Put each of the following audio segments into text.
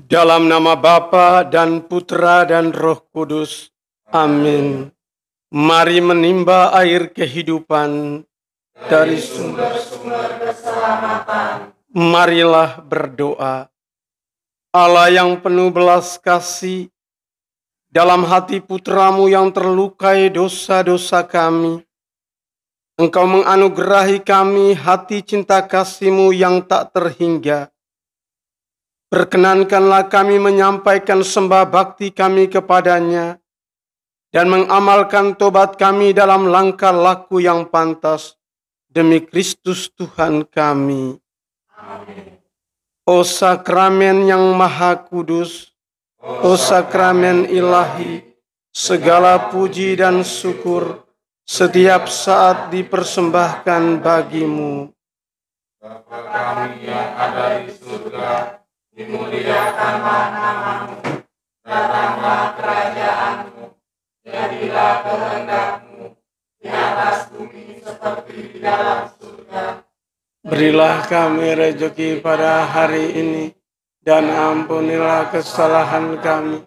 Dalam nama Bapa dan Putra dan Roh Kudus. Amin. Mari menimba air kehidupan dari sumber-sumber keselamatan. Marilah berdoa. Allah yang penuh belas kasih, dalam hati putramu yang terlukai dosa-dosa kami, Engkau menganugerahi kami hati cinta kasih-Mu yang tak terhingga. Perkenankanlah kami menyampaikan sembah bakti kami kepadanya dan mengamalkan tobat kami dalam langkah laku yang pantas demi Kristus Tuhan kami. Amin. O sakramen yang maha kudus, o sakramen ilahi, segala puji dan syukur setiap saat dipersembahkan bagimu. Bapa kami yang ada di surga, dimuliakanlah namamu, datanglah kerajaanmu, jadilah kehendak-Mu di atas bumi seperti di dalam surga. Berilah kami rezeki pada hari ini, dan ampunilah kesalahan kami,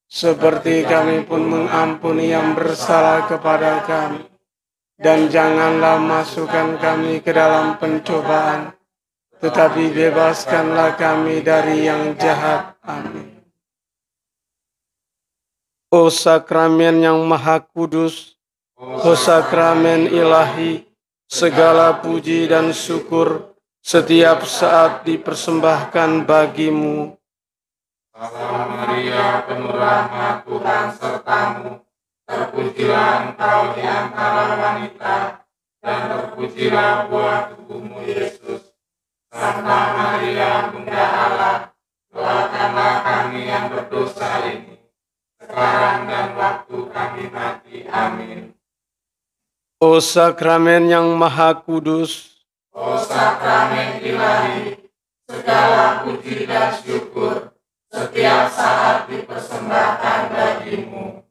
seperti kami pun mengampuni yang bersalah kepada kami. Dan janganlah masukkan kami ke dalam pencobaan, tetapi bebaskanlah kami dari yang jahat. Amin. O sakramen yang maha kudus, o sakramen ilahi, segala puji dan syukur setiap saat dipersembahkan bagimu. Salam Maria, penuh rahmat, Tuhan sertamu. Terpujilah engkau di antara wanita, dan terpujilah buah tubuhmu Yesus. Santa Maria, Bunda Allah, doakanlah kami yang berdosa ini, sekarang dan waktu kami mati. Amin. O sakramen yang maha kudus, O sakramen ilahi, segala puji dan syukur setiap saat dipersembahkan bagimu.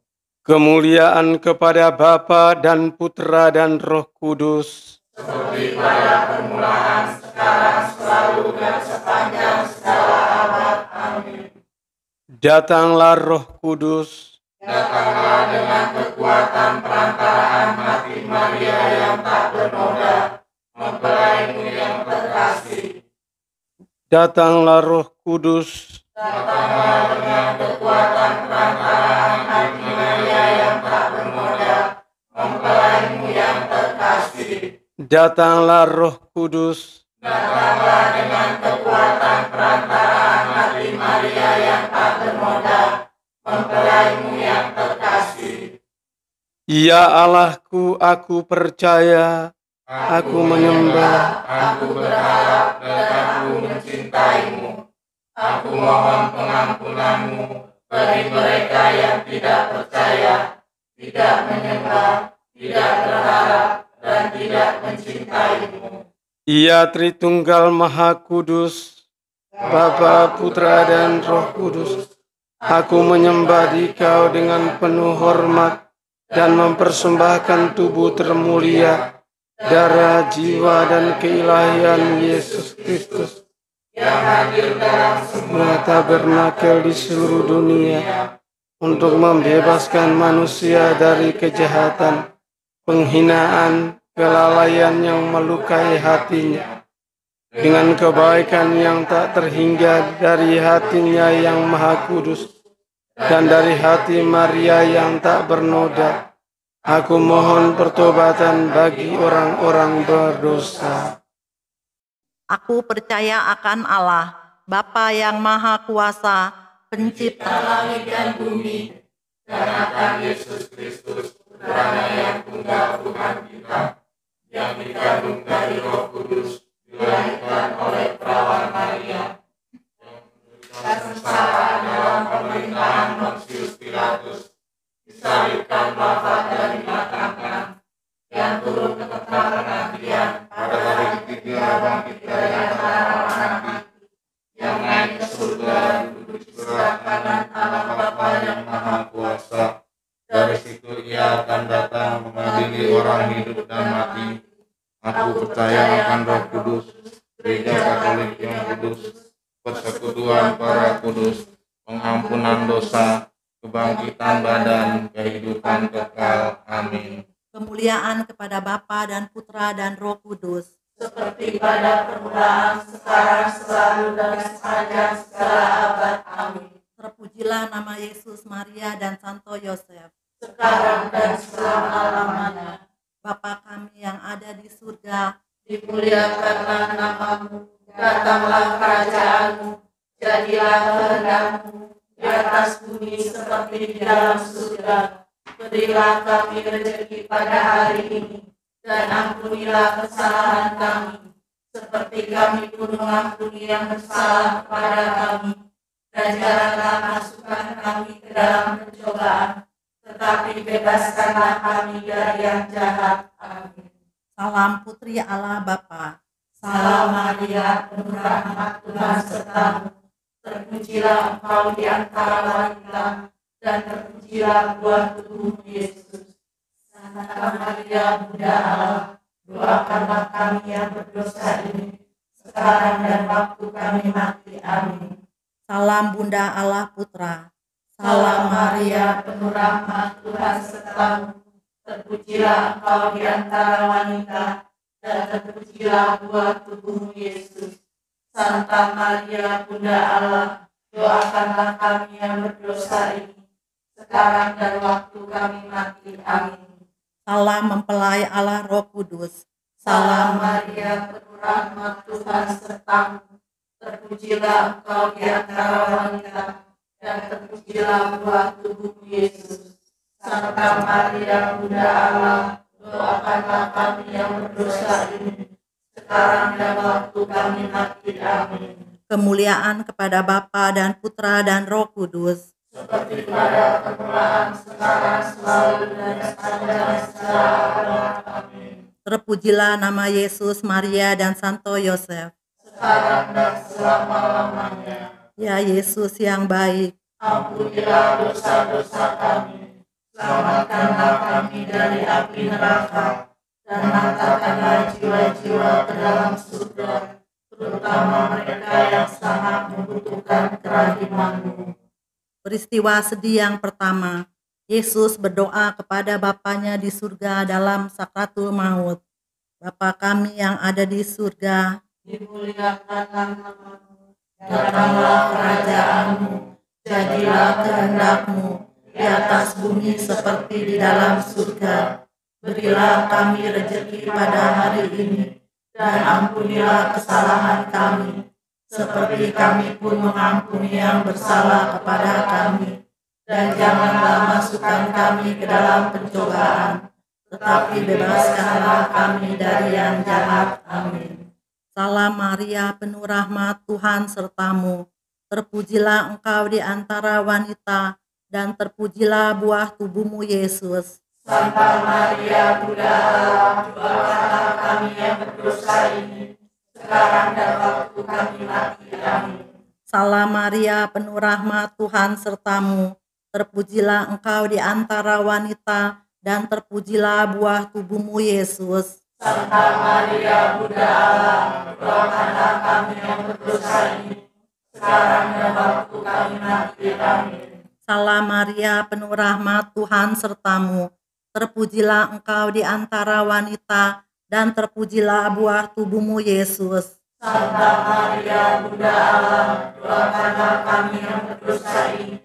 kemuliaan kepada Bapa dan Putra dan Roh Kudus, Seperti pada permulaan, sekarang, selalu, dan sepanjang segala abad. Amin. datanglah Roh Kudus, Datanglah dengan kekuatan perantaraan hati Maria yang tak bernoda, mempelaimu yang terkasih. datanglah Roh Kudus, Datanglah dengan kekuatan perantaraan hati Maria yang tak bernoda, mempelaimu yang terkasih. datanglah Roh Kudus, Datanglah dengan kekuatan perantaraan hati Maria yang tak bernoda, mempelaimu yang terkasih. Ya Allahku, aku percaya, aku menyembah, aku berharap dan aku mencintaimu. Aku mohon pengampunanmu bagi mereka yang tidak percaya, tidak menyembah, tidak berharap, dan tidak mencintaimu. Ya Tritunggal Maha Kudus, Bapa, Putra, dan Roh Kudus, aku menyembah Dikau dengan penuh hormat dan mempersembahkan tubuh termulia, darah, jiwa, dan keilahian Yesus Kristus yang hadir dalam semua tabernakel di seluruh dunia untuk membebaskan manusia dari kejahatan, penghinaan, kelalaian yang melukai hatinya, dengan kebaikan yang tak terhingga dari hatinya yang maha kudus, dan dari hati Maria yang tak bernoda. Aku mohon pertobatan bagi orang-orang berdosa. Aku percaya akan Allah, Bapa yang Maha Kuasa, Pencipta langit dan bumi, dan akan Yesus Kristus, Putranya yang tunggal Tuhan kita, yang dikandung dari Roh Kudus, dilahirkan oleh perawan Maria, yang sengsara dalam pemerintahan Pontius Pilatus, disalibkan, wafat, dan dimakamkan, yang turun ke tempat pengabdian, pada hari ketiga bangkit dari antara orang mati, yang naik ke surga dan duduk di sebelah kanan Allah Bapa yang Maha Kuasa. Dari situ Ia akan datang mengadili orang hidup dan mati. Aku percaya akan Roh Kudus, Gereja Katolik yang kudus, persekutuan para kudus, pengampunan dosa, kebangkitan badan, kehidupan kekal. Amin. Kemuliaan kepada Bapa dan Putra dan Roh Kudus, seperti pada permulaan, sekarang, selalu, dan sepanjang segala abad. Amin. terpujilah nama Yesus, Maria, dan Santo Yosef, Sekarang dan selama-lamanya. Bapa kami yang ada di surga, Dimuliakanlah namamu, datanglah kerajaanmu, jadilah kehendakmu di atas bumi seperti di dalam surga. Berilah kami rezeki pada hari ini, dan ampunilah kesalahan kami, seperti kami pun mengampuni yang bersalah kepada kami. Dan janganlah masukkan kami ke dalam pencobaan, tetapi bebaskanlah kami dari yang jahat. Amin. salam Putri Allah Bapa, Salam Maria, penuh rahmat, Tuhan sertamu. Terpujilah engkau di antara wanita, dan terpujilah buah tubuhmu Yesus. Santa Maria, Bunda Allah, doakanlah kami yang berdosa ini, sekarang dan waktu kami mati. Amin. salam Bunda Allah Putra, Salam Maria, penuh rahmat, Tuhan sertamu. Terpujilah engkau di antara wanita, dan terpujilah buah tubuhmu Yesus. Santa Maria, Bunda Allah, doakanlah kami yang berdosa ini, sekarang dan waktu kami mati. Amin. salam mempelai Allah Roh Kudus, Salam Maria, penuh rahmat, Tuhan sertamu. Terpujilah engkau di antara wanita, dan terpujilah buah tubuhmu Yesus. Santa Maria, Bunda Allah, doakanlah kami yang berdosa ini, sekarang dan waktu kami mati. Amin. kemuliaan kepada Bapa dan Putra dan Roh Kudus, Seperti pada permulaan, sekarang, selalu, dan sepanjang segala abad. Amin. terpujilah nama Yesus, Maria, dan Santo Yosef. Sekarang dan selama-lamanya. Ya Yesus yang baik, Ampunilah dosa-dosa kami, selamatkanlah kami dari api neraka, dan hantarkanlah jiwa-jiwa ke dalam surga, terutama mereka yang sangat membutuhkan kerahiman-Mu. peristiwa sedih yang pertama, Yesus berdoa kepada Bapanya di surga dalam sakratul maut. Bapa kami yang ada di surga, Dimuliakanlah namamu, datanglah kerajaanmu, jadilah kehendak-Mu di atas bumi seperti di dalam surga. Berilah kami rezeki pada hari ini, dan ampunilah kesalahan kami, seperti kami pun mengampuni yang bersalah kepada kami. Dan janganlah masukkan kami ke dalam pencobaan, tetapi bebaskanlah kami dari yang jahat. Amin. salam Maria, penuh rahmat, Tuhan sertamu. Terpujilah engkau di antara wanita, dan terpujilah buah tubuhmu Yesus. Santa Maria, Bunda Allah, doakanlah kami yang berdosa ini, sekarang dan waktu kami mati. Amin. salam Maria, penuh rahmat, Tuhan sertamu. Terpujilah engkau di antara wanita, dan terpujilah buah tubuhmu Yesus. Santa Maria, Bunda Allah, doakanlah kami yang berdosa ini, sekarang dan waktu kami mati. Amin. salam Maria, penuh rahmat, Tuhan sertamu. Terpujilah engkau di antara wanita, dan terpujilah buah tubuhmu Yesus. Santa Maria, Bunda Allah, doakanlah kami yang berdosa ini,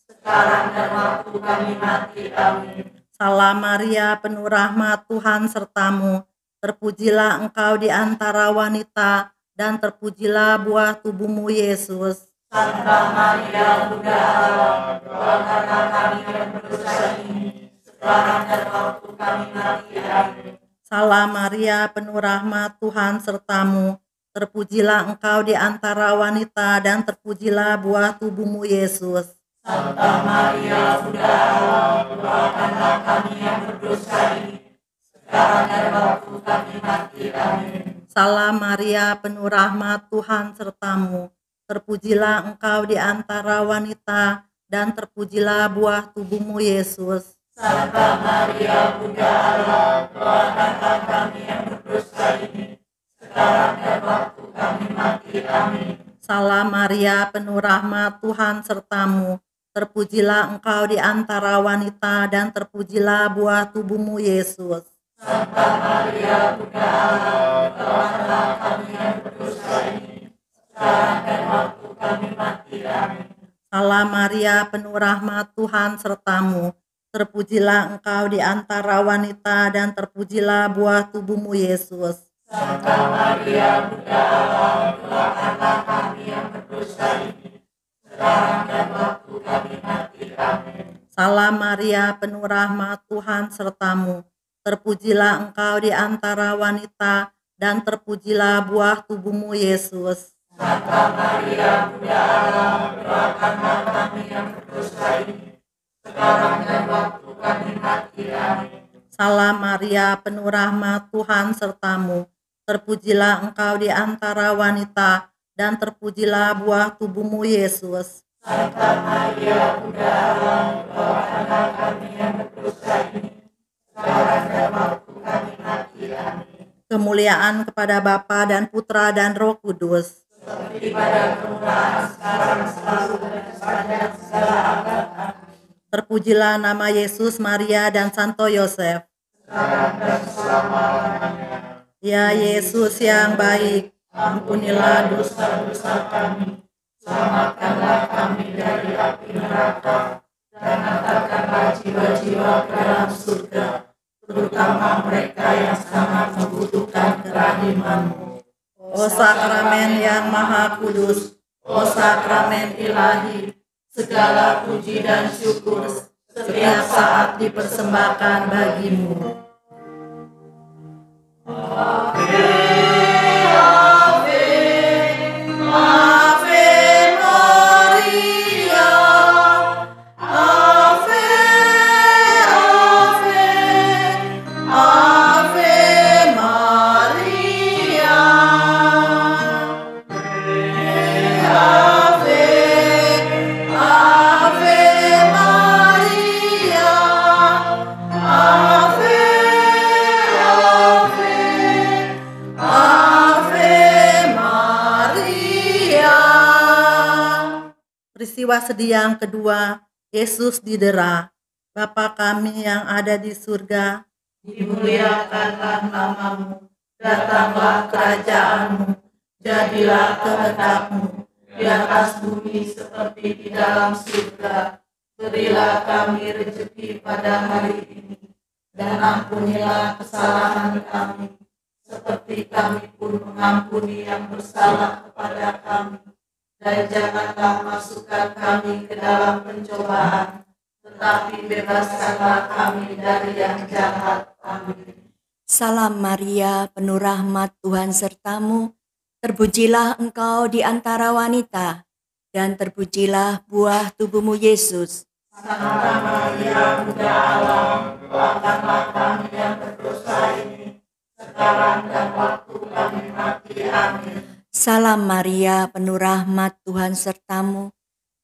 sekarang dan waktu kami mati. Amin. salam Maria, penuh rahmat, Tuhan sertamu. Terpujilah engkau di antara wanita, dan terpujilah buah tubuhmu Yesus. Santa Maria, Bunda Allah, doakanlah kami yang berdosa ini, sekarang dan waktu kami mati. Amin. salam Maria, penuh rahmat, Tuhan sertamu. Terpujilah engkau di antara wanita, dan terpujilah buah tubuhmu Yesus. Santa Maria, Bunda Allah, doakanlah kami yang berdosa ini, sekarang dan waktu kami mati. Amin. salam Maria, penuh rahmat, Tuhan sertamu. Terpujilah engkau di antara wanita, dan terpujilah buah tubuhmu Yesus. Santa Maria, Bunda Allah, doakanlah kami yang berdosa ini, sekarang dan waktu kami mati. Amin. Salam Maria, penuh rahmat, Tuhan sertamu. Terpujilah engkau di antara wanita dan terpujilah buah tubuhmu Yesus. Santa Maria, Bunda Allah, doakanlah kami yang berdosa ini, sekarang dan waktu kami mati. Amin. Salam Maria, penuh rahmat, Tuhan sertamu. Terpujilah engkau di antara wanita dan terpujilah buah tubuhmu Yesus. Santa Maria, Bunda Allah, doakanlah kami yang berdosa ini, sekarang dan waktu kami mati. Amin. Salam Maria, penuh rahmat, Tuhan sertamu. Terpujilah engkau di antara wanita dan terpujilah buah tubuhmu Yesus. Santa Maria, Bunda Allah, doakanlah kami yang berdosa ini, sekarang dan waktu kami mati. Amin. Salam Maria, penuh rahmat, Tuhan sertamu. Terpujilah engkau di antara wanita dan terpujilah buah tubuhmu Yesus. Santa Maria, Bunda Allah, doakanlah kami yang berdosa ini, sekarang dan waktu kami mati. Amin. Kemuliaan kepada Bapa dan Putra dan Roh Kudus. Seperti pada permulaan, sekarang, selalu, dan sepanjang segala abad. Amin. Terpujilah nama Yesus, Maria, dan Santo Yosef. Sekarang dan selama-lamanya. Ya Yesus yang baik, Ampunilah dosa-dosa kami, selamatkanlah kami dari api neraka, dan antarkanlah jiwa-jiwa ke dalam surga, terutama mereka yang sangat membutuhkan kerahiman-Mu. O sakramen yang maha kudus, O sakramen ilahi, segala puji dan syukur setiap saat dipersembahkan bagimu. Peristiwa sedih yang kedua, Yesus didera. Bapa kami yang ada di surga, Dimuliakanlah nama-Mu, datanglah kerajaan-Mu, jadilah kehendak-Mu di atas bumi seperti di dalam surga. Berilah kami rezeki pada hari ini, dan ampunilah kesalahan kami, seperti kami pun mengampuni yang bersalah kepada kami. Dan janganlah masukkan kami ke dalam pencobaan, tetapi bebaskanlah kami dari yang jahat. Amin. Salam Maria, penuh rahmat, Tuhan sertamu. Terpujilah engkau di antara wanita, dan terpujilah buah tubuhmu Yesus. Santa Maria, Bunda Allah, doakanlah kami yang berdosa ini, sekarang dan waktu kami mati. Amin. Salam Maria, penuh rahmat, Tuhan sertamu.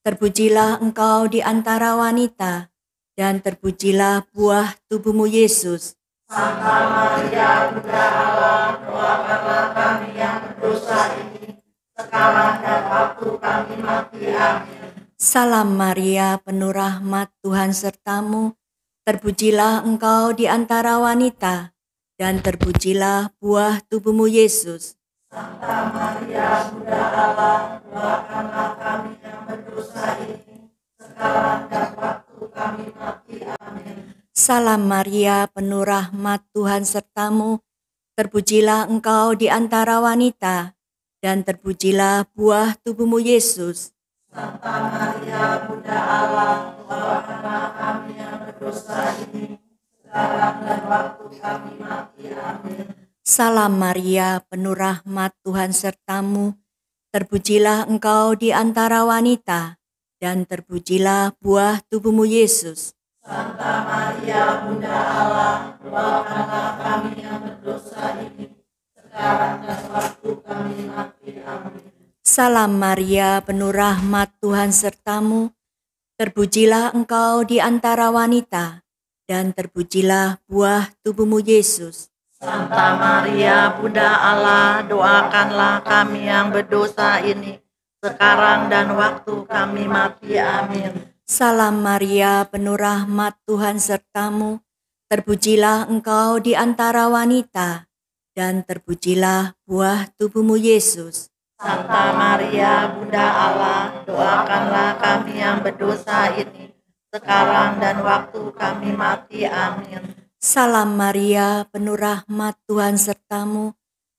Terpujilah engkau di antara wanita, dan terpujilah buah tubuhmu Yesus. Santa Maria, Bunda Allah, doakanlah kami yang berdosa ini, sekarang dan waktu kami mati. Amin. Salam Maria, penuh rahmat, Tuhan sertamu. Terpujilah engkau di antara wanita, dan terpujilah buah tubuhmu Yesus. Santa Maria, Bunda Allah, doakanlah kami yang berdosa ini, sekarang dan waktu kami mati. Amin. Salam Maria, penuh rahmat, Tuhan sertamu. Terpujilah engkau di antara wanita, dan terpujilah buah tubuhmu Yesus. Santa Maria, Bunda Allah, doakanlah kami yang berdosa ini, sekarang dan waktu kami mati. Amin. Salam Maria, penuh rahmat, Tuhan sertamu. Terpujilah engkau di antara wanita, dan terpujilah buah tubuhmu Yesus. Santa Maria, Bunda Allah, doakanlah kami yang berdosa ini, sekarang dan waktu kami mati. Amin. Salam Maria, penuh rahmat, Tuhan sertamu. Terpujilah engkau di antara wanita, dan terpujilah buah tubuhmu Yesus. Santa Maria, Bunda Allah, doakanlah kami yang berdosa ini, sekarang dan waktu kami mati. Amin. Salam Maria, penuh rahmat, Tuhan sertamu. Terpujilah engkau di antara wanita, dan terpujilah buah tubuhmu Yesus. Santa Maria, Bunda Allah, doakanlah kami yang berdosa ini, sekarang dan waktu kami mati. Amin. Salam Maria, penuh rahmat, Tuhan sertamu.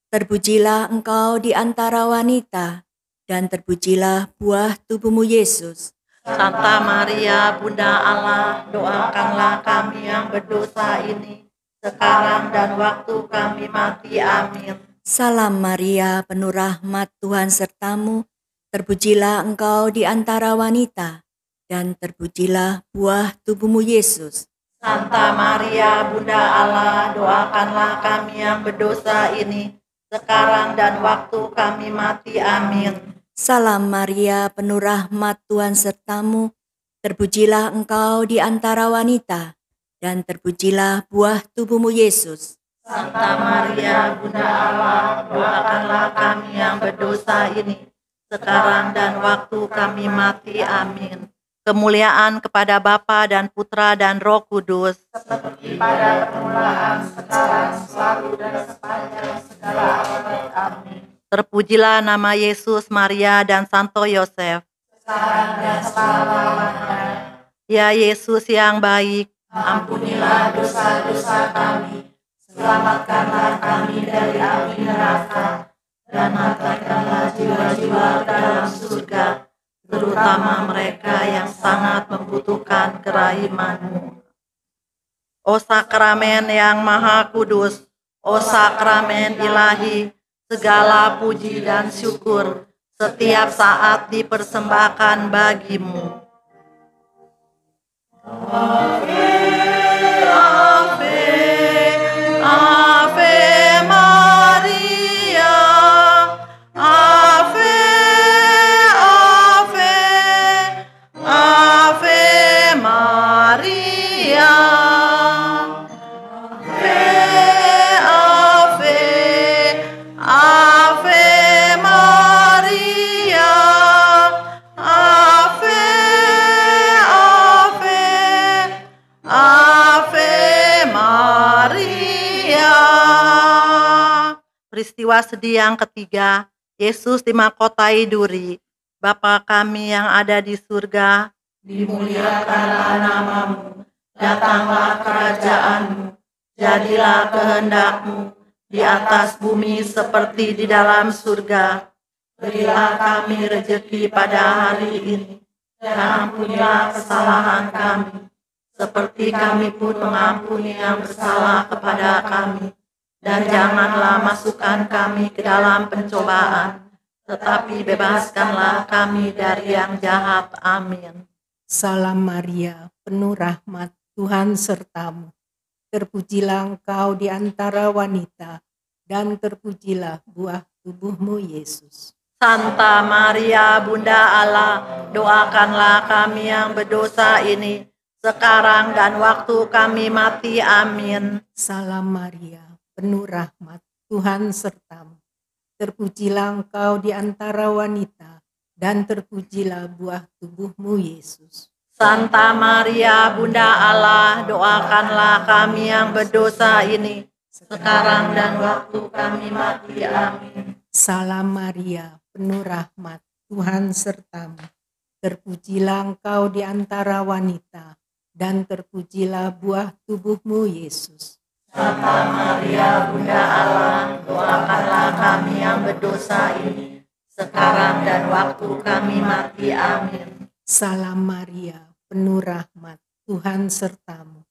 Terpujilah engkau di antara wanita, dan terpujilah buah tubuhmu Yesus. Santa Maria, Bunda Allah, doakanlah kami yang berdosa ini, sekarang dan waktu kami mati. Amin. Salam Maria, penuh rahmat, Tuhan sertamu. Terpujilah engkau di antara wanita, dan terpujilah buah tubuhmu Yesus. Santa Maria, Bunda Allah, doakanlah kami yang berdosa ini, sekarang dan waktu kami mati. Amin. Salam Maria, penuh rahmat, Tuhan sertamu. Terpujilah engkau di antara wanita, dan terpujilah buah tubuhmu Yesus. Santa Maria, Bunda Allah, doakanlah kami yang berdosa ini, sekarang dan waktu kami mati. Amin. Kemuliaan kepada Bapa dan Putra dan Roh Kudus, seperti pada permulaan, sekarang, selalu, dan sepanjang segala abad. Amin. Terpujilah nama Yesus, Maria, dan Santo Yosef. Sekarang dan selama-lamanya. Ya Yesus yang baik, Ampunilah dosa-dosa kami, selamatkanlah kami dari api neraka, dan hantarkanlah jiwa-jiwa ke dalam surga, terutama mereka yang sangat membutuhkan kerahiman-Mu. O sakramen yang maha kudus, o sakramen ilahi, segala puji dan syukur setiap saat dipersembahkan bagi-Mu. Peristiwa sedih yang ketiga, Yesus dimahkotai duri. Bapa kami yang ada di surga, dimuliakanlah nama-Mu, datanglah kerajaan-Mu, jadilah kehendak-Mu di atas bumi seperti di dalam surga. Berilah kami rejeki pada hari ini, dan ampunilah kesalahan kami, seperti kami pun mengampuni yang bersalah kepada kami. Dan janganlah masukkan kami ke dalam pencobaan, tetapi bebaskanlah kami dari yang jahat. Amin. Salam Maria, penuh rahmat, Tuhan sertamu. Terpujilah engkau di antara wanita, dan terpujilah buah tubuhmu Yesus. Santa Maria, Bunda Allah, doakanlah kami yang berdosa ini, sekarang dan waktu kami mati. Amin. Salam Maria, penuh rahmat, Tuhan sertamu. Terpujilah engkau di antara wanita, dan terpujilah buah tubuhmu Yesus. Santa Maria, Bunda Allah, doakanlah kami yang berdosa ini, sekarang dan waktu kami mati. Amin. Salam Maria, penuh rahmat, Tuhan sertamu. Terpujilah engkau di antara wanita, dan terpujilah buah tubuhmu Yesus. Santa Maria, Bunda Allah, doakanlah kami yang berdosa ini, sekarang dan waktu kami mati. Amin. Salam Maria, penuh rahmat, Tuhan sertamu.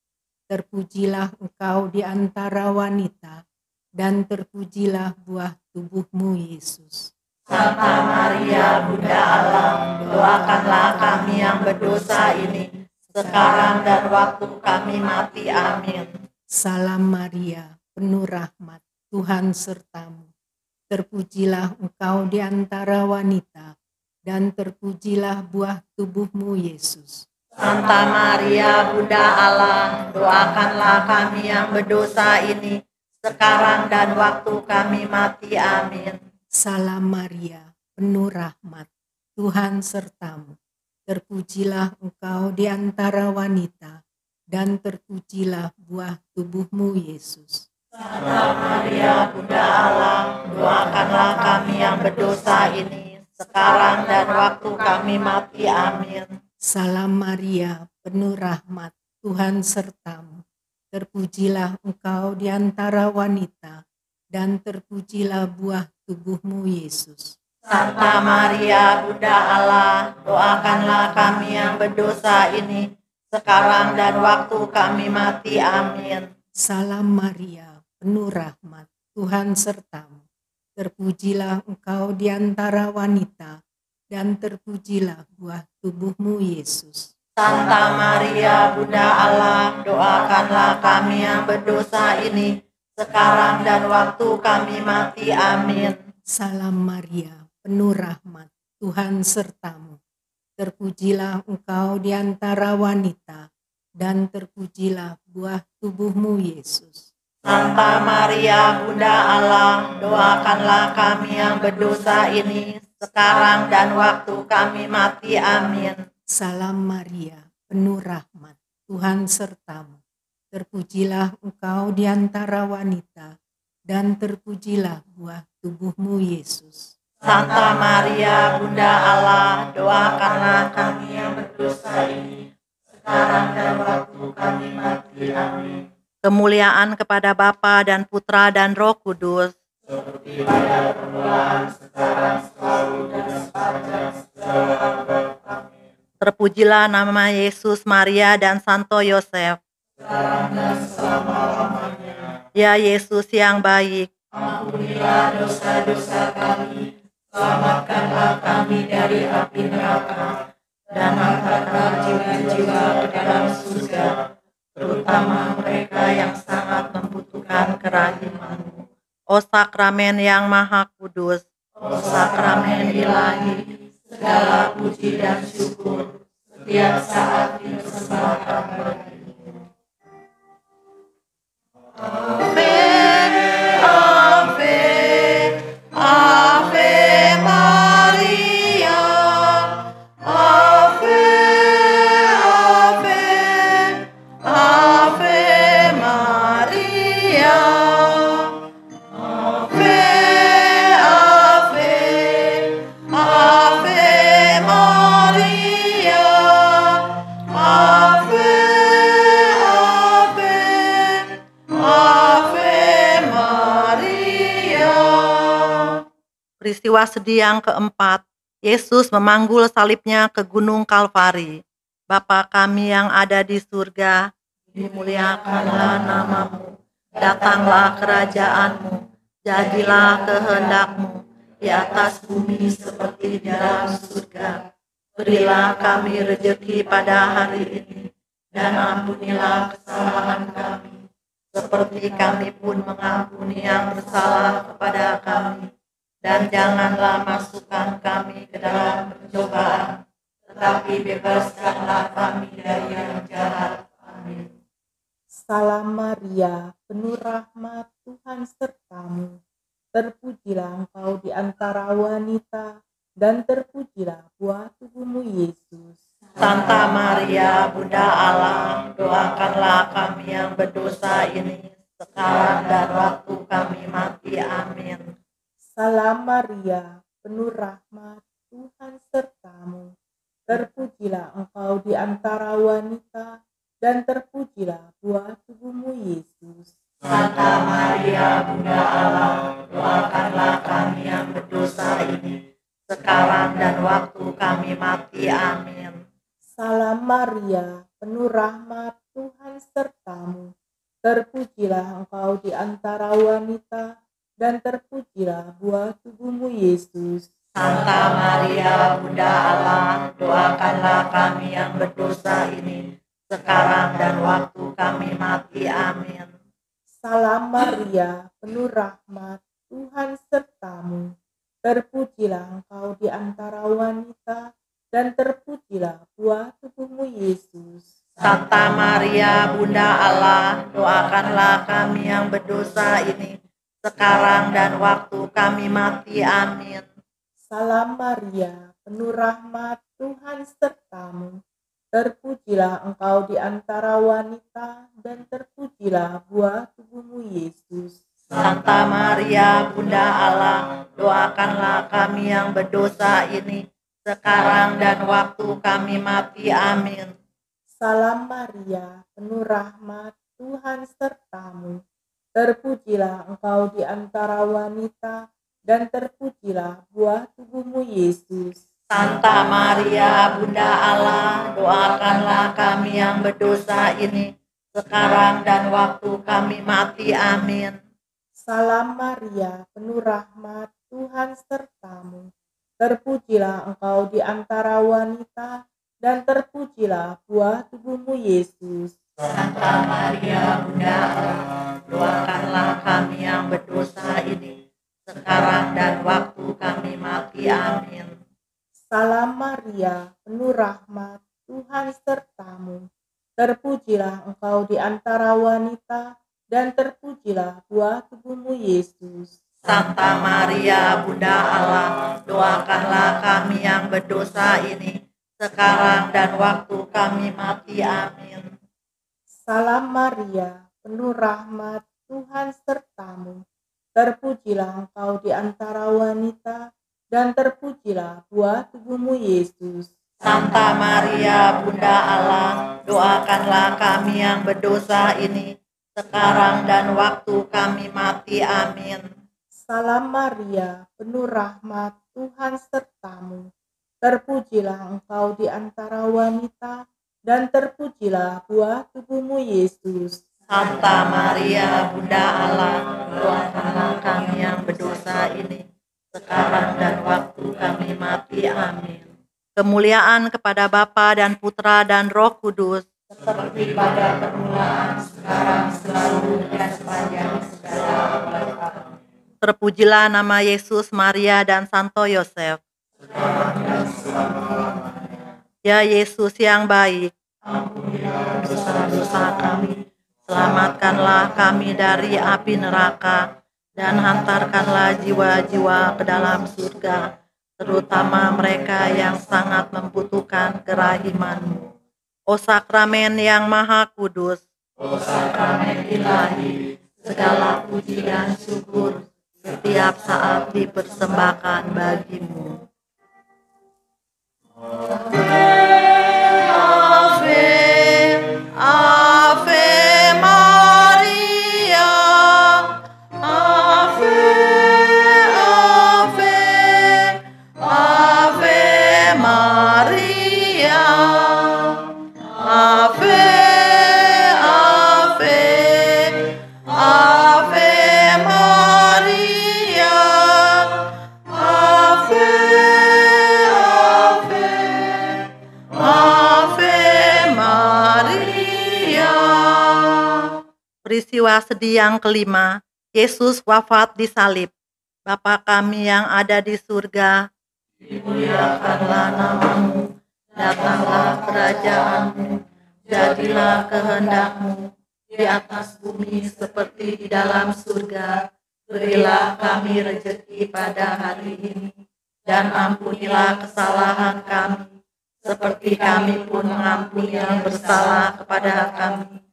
Terpujilah engkau di antara wanita, dan terpujilah buah tubuhmu Yesus. Santa Maria, Bunda Allah, doakanlah kami yang berdosa ini, sekarang dan waktu kami mati. Amin. Salam Maria, penuh rahmat, Tuhan sertamu. Terpujilah engkau di antara wanita, dan terpujilah buah tubuhmu Yesus. Santa Maria, Bunda Allah, doakanlah kami yang berdosa ini, sekarang dan waktu kami mati. Amin. Salam Maria, penuh rahmat, Tuhan sertamu. Terpujilah engkau di antara wanita, dan terpujilah buah tubuhmu, Yesus. Santa Maria, Bunda Allah, doakanlah kami yang berdosa ini, sekarang dan waktu kami mati. Amin. Salam Maria, penuh rahmat, Tuhan sertamu. Terpujilah engkau di antara wanita, dan terpujilah buah tubuhmu, Yesus. Santa Maria, Bunda Allah, doakanlah kami yang berdosa ini, sekarang dan waktu kami mati. Amin. Salam Maria, penuh rahmat, Tuhan sertamu. Terpujilah engkau di antara wanita, dan terpujilah buah tubuhmu, Yesus. Santa Maria, Bunda Allah, doakanlah kami yang berdosa ini, sekarang dan waktu kami mati. Amin. Salam Maria, penuh rahmat, Tuhan sertamu. Terpujilah engkau di antara wanita, dan terpujilah buah tubuhmu, Yesus. Santa Maria, Bunda Allah, doakanlah kami yang berdosa ini, sekarang dan waktu kami mati. Amin. Salam Maria, penuh rahmat, Tuhan sertamu. Terpujilah engkau di antara wanita, dan terpujilah buah tubuhmu, Yesus. Santa Maria, Bunda Allah, doakanlah kami yang berdosa ini, sekarang dan waktu kami mati. Amin. Kemuliaan kepada Bapa dan Putra dan Roh Kudus. seperti pada permulaan, sekarang, selalu, dan sepanjang segala abad. Amin. Terpujilah nama Yesus, Maria, dan Santo Yosef. Sekarang dan selama-lamanya. Ya Yesus yang baik, Ampunilah dosa-dosa kami, selamatkanlah kami dari api neraka, dan angkatlah jiwa-jiwa ke dalam surga, terutama mereka yang sangat membutuhkan kerahiman-Mu. O sakramen yang maha kudus, O sakramen ilahi, segala puji dan syukur setiap saat dipersembahkan bagi-Mu. Ave, Ave, Ave Maria, Ave, Ave, Ave Maria, Ave, Ave, Ave Maria, Ave, Ave Maria. Peristiwa sedih yang keempat, Yesus memanggul salibnya ke Gunung Kalvari. Bapa kami yang ada di surga, dimuliakanlah namamu, datanglah kerajaan-Mu, jadilah kehendak-Mu di atas bumi seperti di dalam surga. Berilah kami rejeki pada hari ini, dan ampunilah kesalahan kami, seperti kami pun mengampuni yang bersalah kepada kami. Dan janganlah masukkan kami ke dalam pencobaan, tetapi bebaskanlah kami dari yang jahat. Amin. Salam Maria, penuh rahmat, Tuhan sertamu. Terpujilah engkau di antara wanita, dan terpujilah buah tubuhmu, Yesus. Santa Maria, Bunda Allah, doakanlah kami yang berdosa ini, sekarang dan waktu kami mati. Amin. Salam Maria, penuh rahmat, Tuhan sertamu. Terpujilah engkau di antara wanita, dan terpujilah buah tubuhmu, Yesus. Santa Maria, Bunda Allah, doakanlah kami yang berdosa ini, sekarang dan waktu kami mati. Amin. Salam Maria, penuh rahmat, Tuhan sertamu. Terpujilah engkau di antara wanita, dan terpujilah buah tubuhmu, Yesus. Santa Maria, Bunda Allah, doakanlah kami yang berdosa ini, sekarang dan waktu kami mati. Amin. Salam Maria, penuh rahmat, Tuhan sertamu. Terpujilah engkau di antara wanita, dan terpujilah buah tubuhmu, Yesus. Santa Maria, Bunda Allah, doakanlah kami yang berdosa ini, sekarang dan waktu kami mati. Amin. Salam Maria, penuh rahmat, Tuhan sertamu. Terpujilah engkau di antara wanita, dan terpujilah buah tubuhmu, Yesus. Santa Maria, Bunda Allah, doakanlah kami yang berdosa ini, sekarang dan waktu kami mati. Amin. Salam Maria, penuh rahmat, Tuhan sertamu. Terpujilah engkau di antara wanita, dan terpujilah buah tubuhmu, Yesus. Santa Maria, Bunda Allah, doakanlah kami yang berdosa ini, sekarang dan waktu kami mati. Amin. Salam Maria, penuh rahmat, Tuhan sertamu. Terpujilah engkau di antara wanita, dan terpujilah buah tubuhmu, Yesus. Santa Maria, Bunda Allah, doakanlah kami yang berdosa ini, sekarang dan waktu kami mati. Amin. Salam Maria, penuh rahmat, Tuhan sertamu. Terpujilah engkau di antara wanita, dan terpujilah buah tubuhmu, Yesus. Santa Maria, Bunda Allah, doakanlah kami yang berdosa ini, sekarang dan waktu kami mati. Amin. Salam Maria, penuh rahmat, Tuhan sertamu. Terpujilah engkau di antara wanita, dan terpujilah buah tubuhmu, Yesus. Santa Maria, Bunda Allah, doakanlah kami yang berdosa ini, sekarang dan waktu kami mati. Amin. Salam Maria, penuh rahmat, Tuhan sertamu. Terpujilah engkau di antara wanita, dan terpujilah buah tubuhmu, Yesus. Santa Maria, Bunda Allah, doakanlah kami yang berdosa ini, sekarang dan waktu kami mati. Amin. Kemuliaan kepada Bapa dan Putra dan Roh Kudus, seperti pada permulaan, sekarang, selalu, dan sepanjang segala abad. terpujilah nama Yesus, Maria, dan Santo Yosef. Ya Yesus yang baik, Ampunilah dosa-dosa kami, selamatkanlah kami dari api neraka, dan hantarkanlah jiwa-jiwa ke dalam surga, terutama mereka yang sangat membutuhkan kerahiman-Mu. O sakramen yang maha kudus, O sakramen ilahi, segala puji dan syukur setiap saat dipersembahkan bagi-Mu. Ave Maria, Ave, Ave, Ave Maria, Ave, Ave, Ave Maria, Ave, Ave, Ave Maria. Peristiwa sedih yang kelima, Yesus wafat di salib. Bapa kami yang ada di surga, dimuliakanlah nama-Mu, datanglah kerajaan-Mu, jadilah kehendak-Mu di atas bumi seperti di dalam surga. Berilah kami rezeki pada hari ini, dan ampunilah kesalahan kami, seperti kami pun mengampuni yang bersalah kepada kami.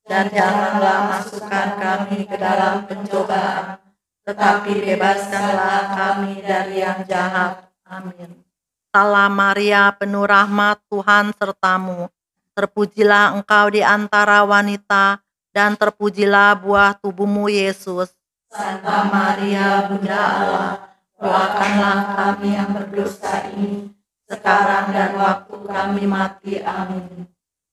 Dan janganlah masukkan kami ke dalam pencobaan, tetapi bebaskanlah kami dari yang jahat. Amin. Salam Maria, penuh rahmat, Tuhan sertamu. Terpujilah engkau di antara wanita, dan terpujilah buah tubuhmu, Yesus. Santa Maria, Bunda Allah, doakanlah kami yang berdosa ini, sekarang dan waktu kami mati. Amin.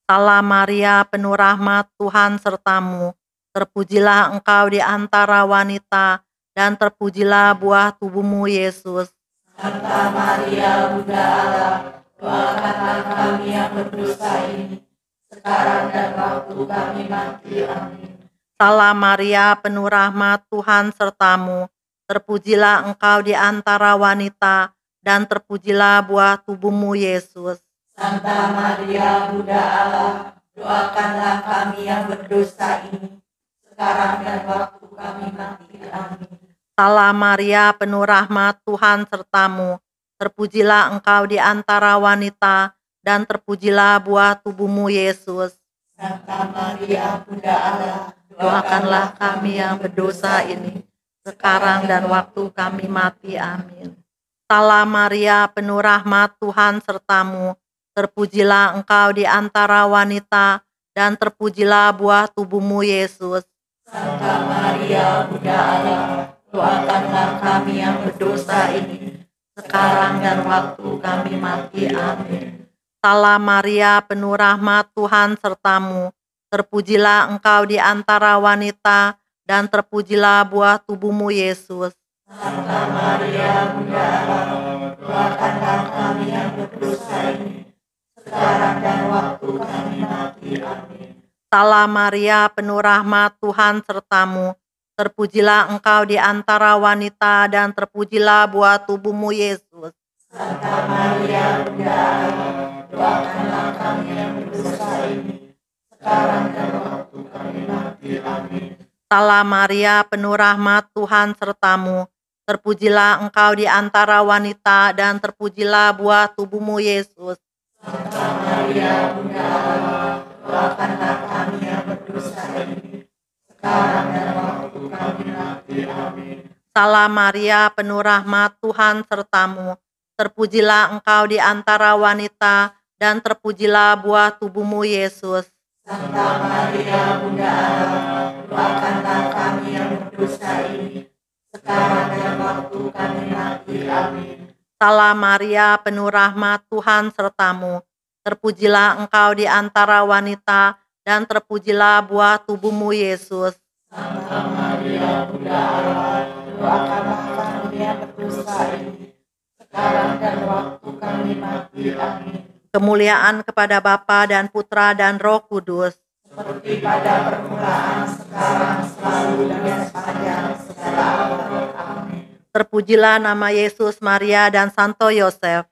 Salam Maria, penuh rahmat, Tuhan sertamu. Terpujilah engkau di antara wanita, dan terpujilah buah tubuhmu, Yesus. Santa Maria, Bunda Allah, doakanlah kami yang berdosa ini, sekarang dan waktu kami mati. Amin. Salam Maria, penuh rahmat, Tuhan sertamu. Terpujilah engkau di antara wanita, dan terpujilah buah tubuhmu, Yesus. Santa Maria, Bunda Allah, doakanlah kami yang berdosa ini, sekarang dan waktu kami mati. Amin. Salam Maria, penuh rahmat, Tuhan sertamu. terpujilah Engkau di antara wanita, dan terpujilah buah tubuhmu Yesus. Santa Maria, Bunda Allah, Doakanlah kami yang berdosa ini, sekarang dan waktu kami mati. Amin. Salam Maria, penuh rahmat, Tuhan sertamu. Terpujilah Engkau di antara wanita, dan terpujilah buah tubuhmu Yesus. Santa Maria, Bunda Allah, doakanlah kami yang berdosa ini, sekarang dan waktu kami mati. Amin. Salam Maria, penuh rahmat, Tuhan sertamu. Terpujilah Engkau di antara wanita, dan terpujilah buah tubuhmu Yesus. Santa Maria, Bunda Allah, doakanlah kami yang berdosa ini, sekarang dan waktu kami mati. Amin. Salam Maria, penuh rahmat, Tuhan sertamu. Terpujilah Engkau di antara wanita, dan terpujilah buah tubuhmu Yesus. Santa Maria, Bunda Allah, doakanlah kami yang berdosa ini, sekarang dan waktu kami mati. Amin. Salam Maria, penuh rahmat, Tuhan sertamu. Terpujilah Engkau di antara wanita, dan terpujilah buah tubuhmu Yesus. Santa Maria, Bunda Allah, doakanlah kami yang berdosa ini, sekarang dan waktu kami mati. Amin. Salam Maria, penuh rahmat, Tuhan sertamu. Terpujilah Engkau di antara wanita, dan terpujilah buah tubuhmu Yesus. Santa Maria, Bunda Allah, doakanlah kami yang berdosa ini, sekarang dan waktu kami mati. Amin. Salam Maria, penuh rahmat, Tuhan sertamu. Terpujilah Engkau di antara wanita, dan terpujilah buah tubuhmu Yesus. Santa Maria, Bunda Allah, doakanlah kami yang berdosa ini, sekarang dan waktu kami mati. Amin. Kemuliaan kepada Bapa dan Putra dan Roh Kudus. Seperti pada permulaan, sekarang, selalu, dan sepanjang segala abad. Amin. Terpujilah nama Yesus, Maria, dan Santo Yosef.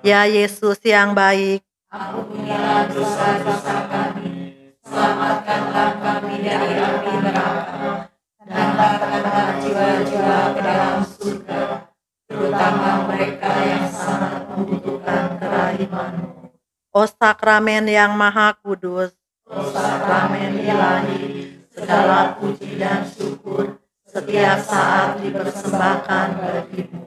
Ya Yesus yang baik, Ampunilah dosa-dosa kami, selamatkanlah kami dari api neraka, dan angkatkanlah jiwa-jiwa ke dalam surga, terutama mereka yang sangat membutuhkan kerahiman-Mu. O sakramen yang maha kudus, O sakramen ilahi, segala puji dan syukur setiap saat dipersembahkan bagi-Mu.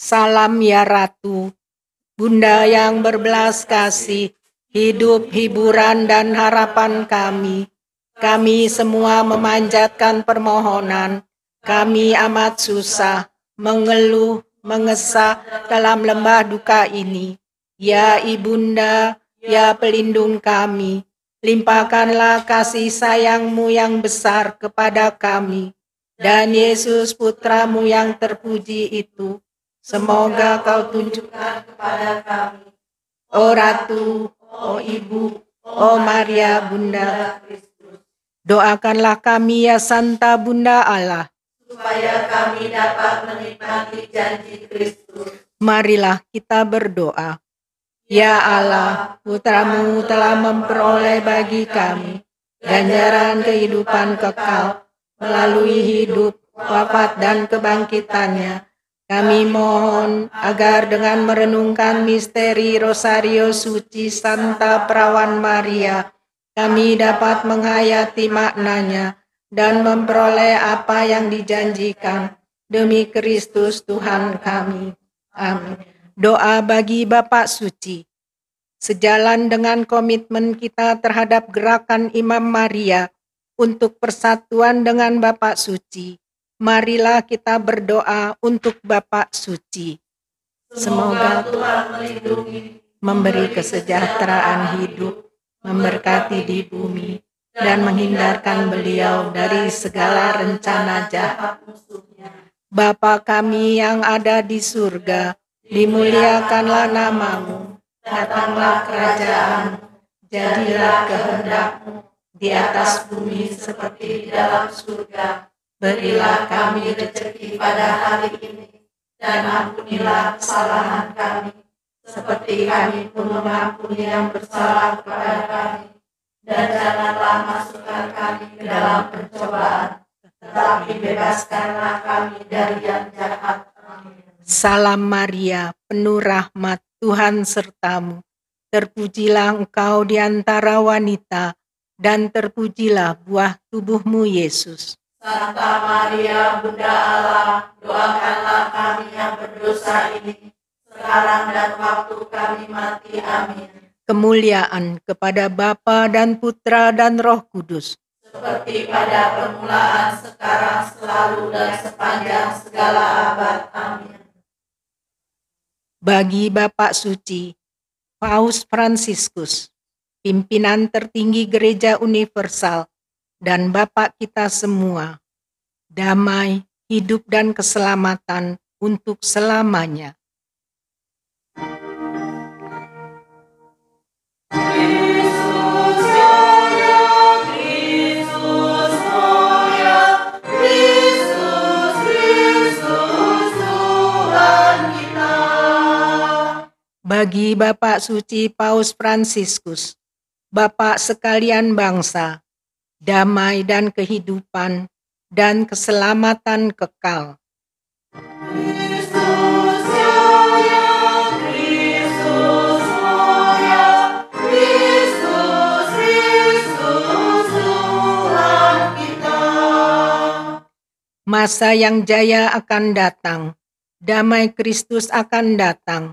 Salam ya Ratu, Bunda yang berbelas kasih, hidup, hiburan, dan harapan kami. Kami semua memanjatkan permohonan. Kami amat susah, mengeluh, mengesah dalam lembah duka ini. Ya Ibunda, ya pelindung kami, limpahkanlah kasih sayang-Mu yang besar kepada kami. Dan Yesus Putra-Mu yang terpuji itu, semoga Kau tunjukkan kepada kami, O Ratu, O Ibu, O Maria Bunda Kristus. Doakanlah kami ya Santa Bunda Allah, supaya kami dapat menikmati janji Kristus. Marilah kita berdoa. Ya Allah, Putra-Mu telah memperoleh bagi kami ganjaran kehidupan kekal melalui hidup, wafat, dan kebangkitannya. Kami mohon agar dengan merenungkan misteri Rosario Suci Santa Perawan Maria, kami dapat menghayati maknanya dan memperoleh apa yang dijanjikan demi Kristus Tuhan kami. Amin. Doa bagi Bapak Suci. Sejalan dengan komitmen kita terhadap gerakan Imam Maria untuk persatuan dengan Bapak Suci, marilah kita berdoa untuk Bapak Suci. Semoga Tuhan melindungi, memberi kesejahteraan hidup, memberkati di bumi, dan menghindarkan beliau dari segala rencana jahat musuhnya. Bapa kami yang ada di surga, dimuliakanlah namamu, datanglah kerajaan, jadilah kehendak-Mu di atas bumi seperti di dalam surga. Berilah kami rezeki pada hari ini, dan ampunilah kesalahan kami, seperti kami pun mengampuni yang bersalah kepada kami. Dan janganlah masukkan kami ke dalam pencobaan, tetapi bebaskanlah kami dari yang jahat. Amin. Salam Maria, penuh rahmat, Tuhan sertamu. Terpujilah engkau di antara wanita, dan terpujilah buah tubuhmu, Yesus. Santa Maria, Bunda Allah, doakanlah kami yang berdosa ini, sekarang dan waktu kami mati. Amin. Kemuliaan kepada Bapa dan Putra dan Roh Kudus, seperti pada permulaan, sekarang, selalu, dan sepanjang segala abad. Amin. Bagi Bapak Suci Paus Fransiskus, pimpinan tertinggi Gereja Universal, dan Bapak kita semua, damai, hidup, dan keselamatan untuk selamanya. Bagi Bapak Suci Paus Fransiskus, Bapak sekalian bangsa, damai dan kehidupan dan keselamatan kekal. Masa yang jaya akan datang, damai Kristus akan datang.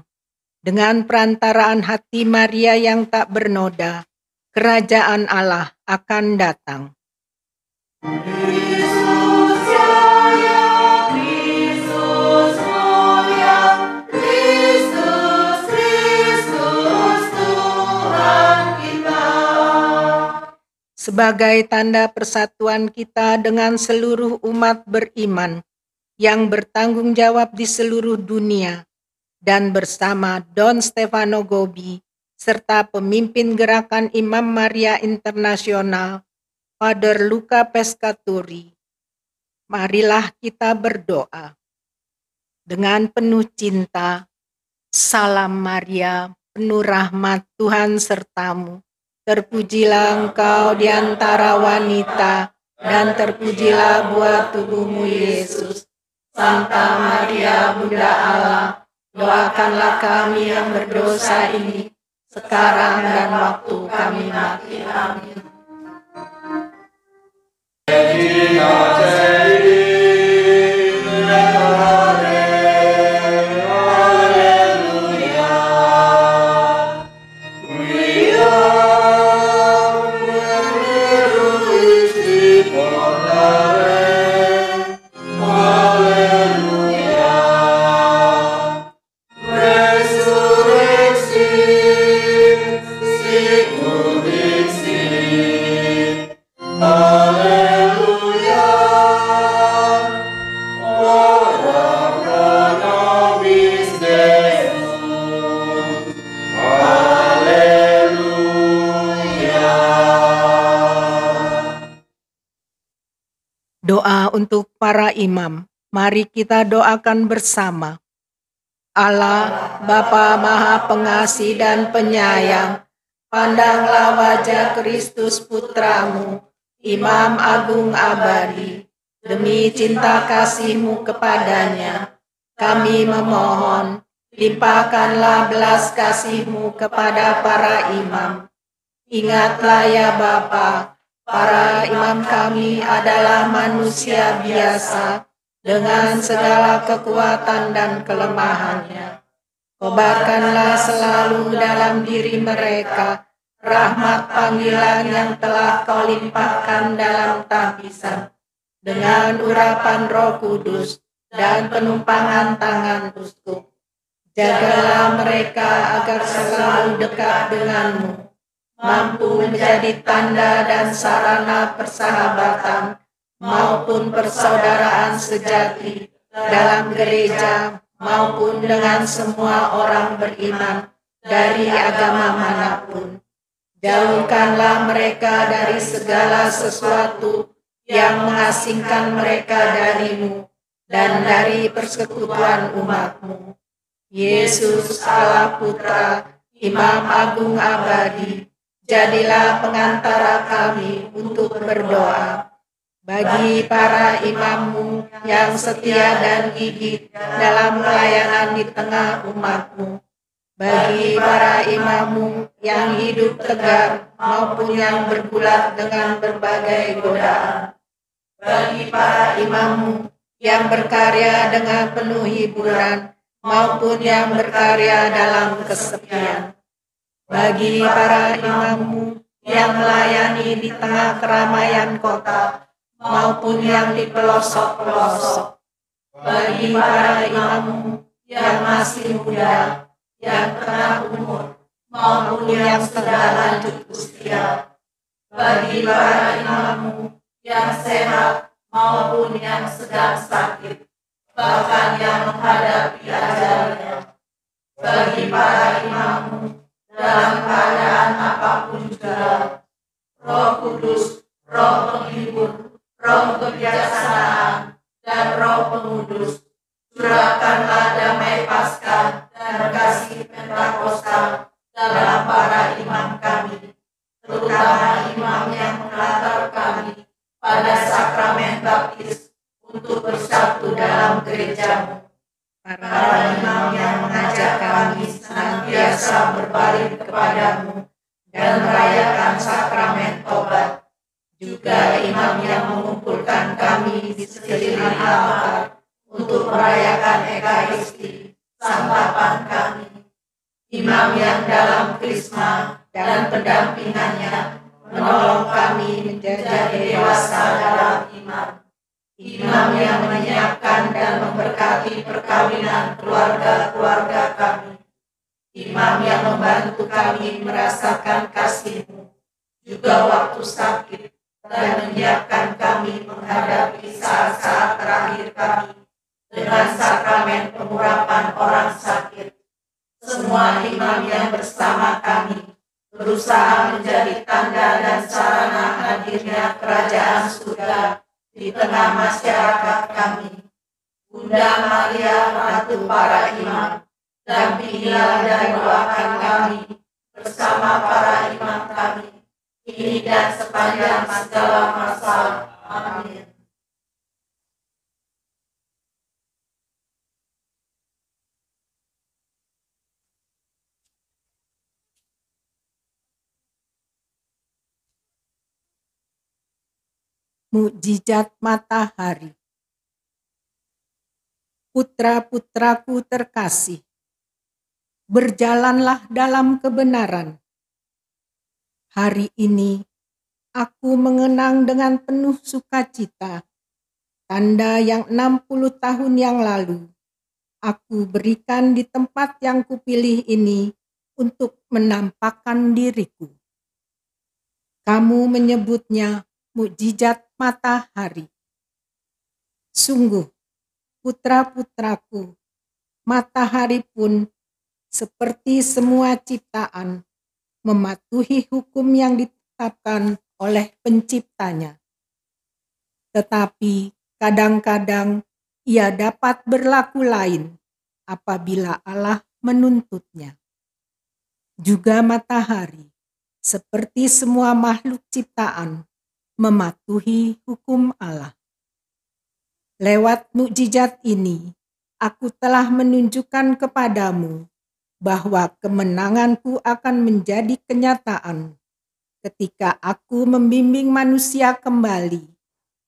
Dengan perantaraan hati Maria yang tak bernoda, kerajaan Allah akan datang. Kristus jaya, Kristus mulia, Kristus, Kristus Tuhan kita. Sebagai tanda persatuan kita dengan seluruh umat beriman yang bertanggung jawab di seluruh dunia, dan bersama Don Stefano Gobbi, serta pemimpin Gerakan Imam Maria Internasional, Father Luca Pescatore, marilah kita berdoa. Dengan penuh cinta, salam Maria, penuh rahmat, Tuhan sertamu. Terpujilah engkau di antara wanita, dan terpujilah buah tubuhmu, Yesus. Santa Maria, Bunda Allah, doakanlah kami yang berdosa ini, sekarang dan waktu kami mati. Amin. Doa untuk para imam. Mari kita doakan bersama. Allah, Bapa Maha Pengasih dan Penyayang, pandanglah wajah Kristus Putramu, Imam Agung Abadi. Demi cinta kasih-Mu kepadanya, kami memohon, limpahkanlah belas kasih-Mu kepada para imam. Ingatlah ya Bapa, para imam kami adalah manusia biasa dengan segala kekuatan dan kelemahannya. Kobarkanlah selalu dalam diri mereka rahmat panggilan yang telah Kau limpahkan dalam tahbisan dengan urapan Roh Kudus dan penumpangan tangan uskup. Jagalah mereka agar selalu dekat denganmu mampu menjadi tanda dan sarana persahabatan maupun persaudaraan sejati dalam gereja maupun dengan semua orang beriman dari agama manapun. Jauhkanlah mereka dari segala sesuatu yang mengasingkan mereka darimu dan dari persekutuan umatmu. Yesus Allah Putra, Imam Agung Abadi, jadilah pengantara kami untuk berdoa. Bagi para imammu yang setia dan gigih dalam pelayanan di tengah umatmu, bagi para imammu yang hidup tegar maupun yang bergulat dengan berbagai godaan, bagi para imammu yang berkarya dengan penuh hiburan maupun yang berkarya dalam kesepian, bagi para imammu yang melayani di tengah keramaian kota maupun yang di pelosok-pelosok, bagi para imammu yang masih muda, yang tengah umur, maupun yang sudah lanjut usia, bagi para imammu yang sehat maupun yang sedang sakit, bahkan yang menghadapi ajalnya, bagi para imammu dalam keadaan apapun juga, Roh Kudus, Roh penghibur, Roh kebijaksanaan, dan Roh pengudus, curahkanlah damai Paskah dan kasih Pentakosta dalam para imam kami, terutama imam yang mengantar kami pada sakramen baptis untuk bersatu dalam gerejamu. Para imam yang mengajak kami senantiasa berbalik kepadamu dan merayakan sakramen tobat. Juga imam yang mengumpulkan kami di sekeliling altar untuk merayakan Ekaristi, santapan kami. Imam yang dalam krisma dan pendampingannya menolong kami menjadi dewasa dalam iman. Imam yang menyiapkan dan memberkati perkawinan keluarga-keluarga kami. Imam yang membantu kami merasakan kasih-Mu, juga waktu sakit, dan menyiapkan kami menghadapi saat-saat terakhir kami dengan sakramen pengurapan orang sakit. Semua imam yang bersama kami berusaha menjadi tanda dan sarana hadirnya kerajaan surga di tengah masyarakat kami. Bunda Maria, Ratu para imam, dampingilah dan doakan kami bersama para imam kami ini dan sepanjang segala masa. Amin. Mukjizat matahari. Putra-putraku terkasih, berjalanlah dalam kebenaran. Hari ini aku mengenang dengan penuh sukacita tanda yang 60 tahun yang lalu aku berikan di tempat yang kupilih ini untuk menampakkan diriku. Kamu menyebutnya mukjizat matahari. Sungguh, putra-putraku, matahari pun seperti semua ciptaan mematuhi hukum yang ditetapkan oleh penciptanya. Tetapi kadang-kadang ia dapat berlaku lain apabila Allah menuntutnya. Juga matahari, seperti semua makhluk ciptaan, mematuhi hukum Allah. Lewat mukjizat ini, aku telah menunjukkan kepadamu bahwa kemenanganku akan menjadi kenyataan ketika aku membimbing manusia kembali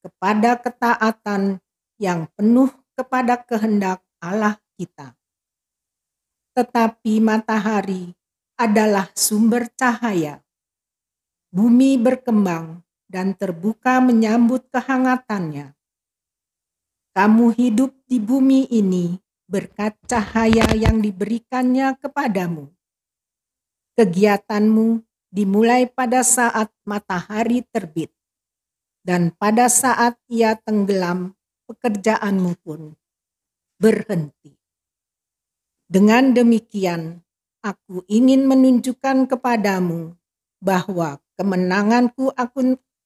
kepada ketaatan yang penuh kepada kehendak Allah kita. Tetapi matahari adalah sumber cahaya. Bumi berkembang dan terbuka menyambut kehangatannya. Kamu hidup di bumi ini berkat cahaya yang diberikannya kepadamu. Kegiatanmu dimulai pada saat matahari terbit, dan pada saat ia tenggelam, pekerjaanmu pun berhenti. Dengan demikian, aku ingin menunjukkan kepadamu bahwa kemenanganku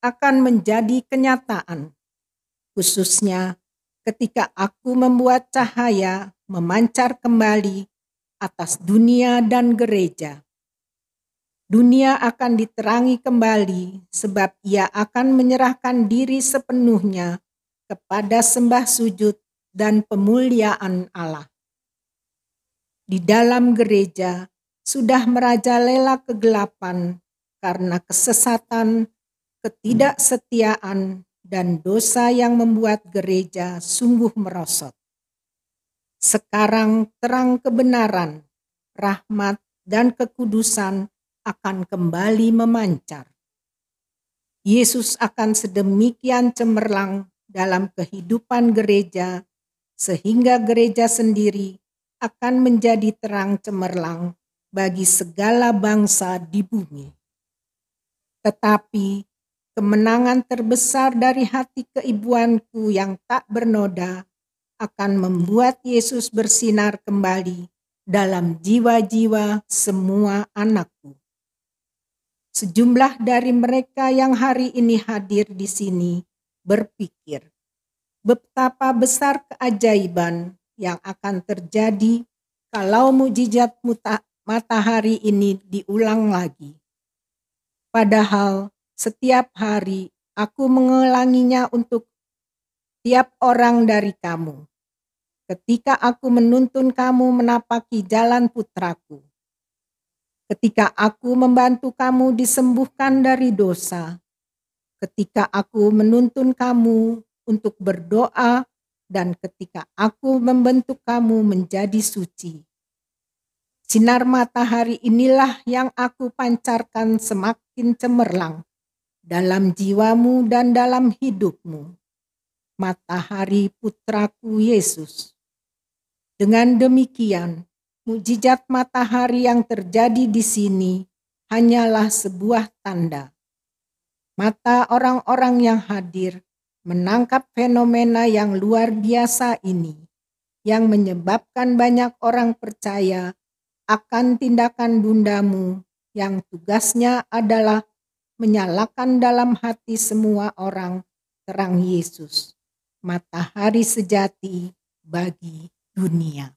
akan menjadi kenyataan, khususnya ketika aku membuat cahaya memancar kembali atas dunia dan gereja. Dunia akan diterangi kembali sebab ia akan menyerahkan diri sepenuhnya kepada sembah sujud dan pemuliaan Allah. Di dalam gereja sudah merajalela kegelapan karena kesesatan, ketidaksetiaan, dan dosa yang membuat gereja sungguh merosot. Sekarang terang kebenaran, rahmat, dan kekudusan akan kembali memancar. Yesus akan sedemikian cemerlang dalam kehidupan gereja, sehingga gereja sendiri akan menjadi terang cemerlang bagi segala bangsa di bumi. Tetapi kemenangan terbesar dari hati keibuanku yang tak bernoda akan membuat Yesus bersinar kembali dalam jiwa-jiwa semua anakku. Sejumlah dari mereka yang hari ini hadir di sini berpikir, betapa besar keajaiban yang akan terjadi kalau mujizat matahari ini diulang lagi. Padahal setiap hari aku mengulanginya untuk tiap orang dari kamu, ketika aku menuntun kamu menapaki jalan putraku. Ketika aku membantu kamu disembuhkan dari dosa, ketika aku menuntun kamu untuk berdoa, dan ketika aku membentuk kamu menjadi suci. Sinar matahari inilah yang aku pancarkan semakin cemerlang dalam jiwamu dan dalam hidupmu. Matahari putraku Yesus. Dengan demikian, mujizat matahari yang terjadi di sini hanyalah sebuah tanda. Mata orang-orang yang hadir menangkap fenomena yang luar biasa ini, yang menyebabkan banyak orang percaya akan tindakan bundamu yang tugasnya adalah menyalakan dalam hati semua orang terang Yesus, matahari sejati bagi dunia.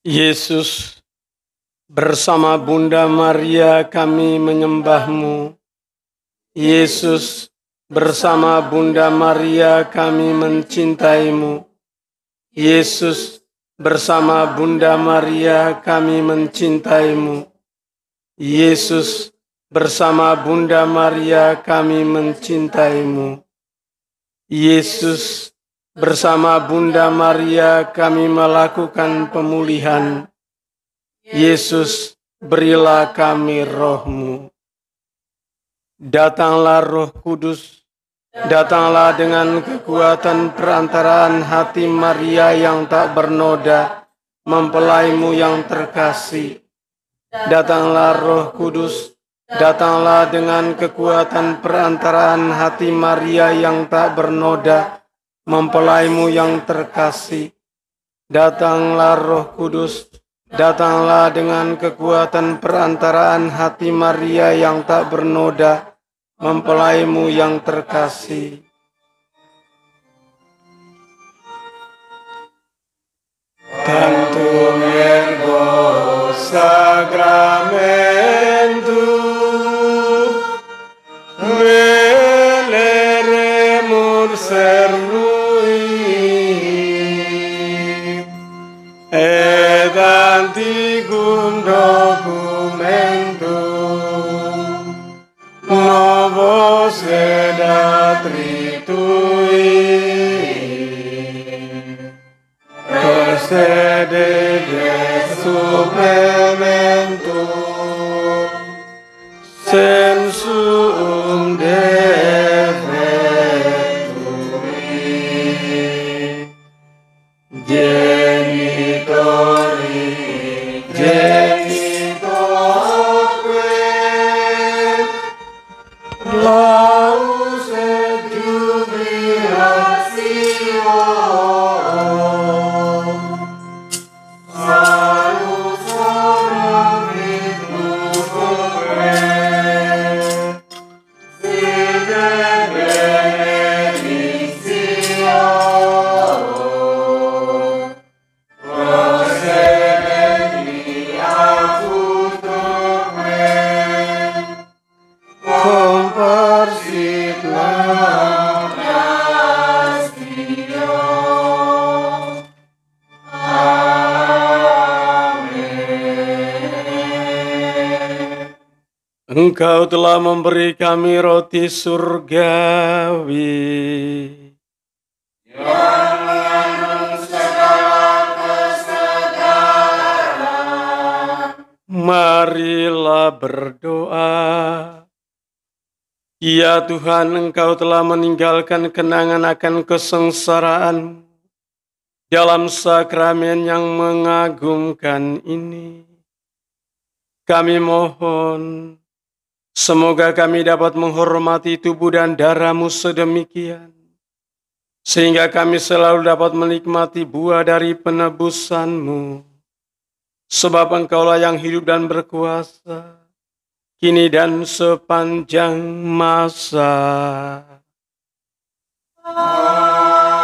Yesus, bersama Bunda Maria kami menyembahmu. Yesus, bersama Bunda Maria kami mencintaimu. Yesus, bersama Bunda Maria kami mencintaimu. Yesus, bersama Bunda Maria kami mencintaimu. Yesus, bersama Bunda Maria kami melakukan pemulihan. Yesus, berilah kami roh-Mu. Datanglah Roh Kudus, datanglah dengan kekuatan perantaraan hati Maria yang tak bernoda, mempelai-Mu yang terkasih. Datanglah Roh Kudus, datanglah dengan kekuatan perantaraan hati Maria yang tak bernoda, mempelai-Mu yang terkasih. Datanglah Roh Kudus, datanglah dengan kekuatan perantaraan hati Maria yang tak bernoda, mempelai-Mu yang terkasih. Tantum ergo sacramentum veleremur servui et antiquum documentum novos et atritui procede de supplementum sensum defectui genitori laus et jubilatio salus horum ritmus sine benedictio procedenti a futur comparsit lamnastio. Amin. Engkau telah memberi kami roti surgawi yang mengandung segala kesegaran. Marilah berdoa. Ya Tuhan, Engkau telah meninggalkan kenangan akan kesengsaraan dalam sakramen yang mengagumkan ini. Kami mohon, semoga kami dapat menghormati tubuh dan darah-Mu sedemikian, sehingga kami selalu dapat menikmati buah dari penebusan-Mu. Sebab Engkaulah yang hidup dan berkuasa, kini dan sepanjang masa. Amin.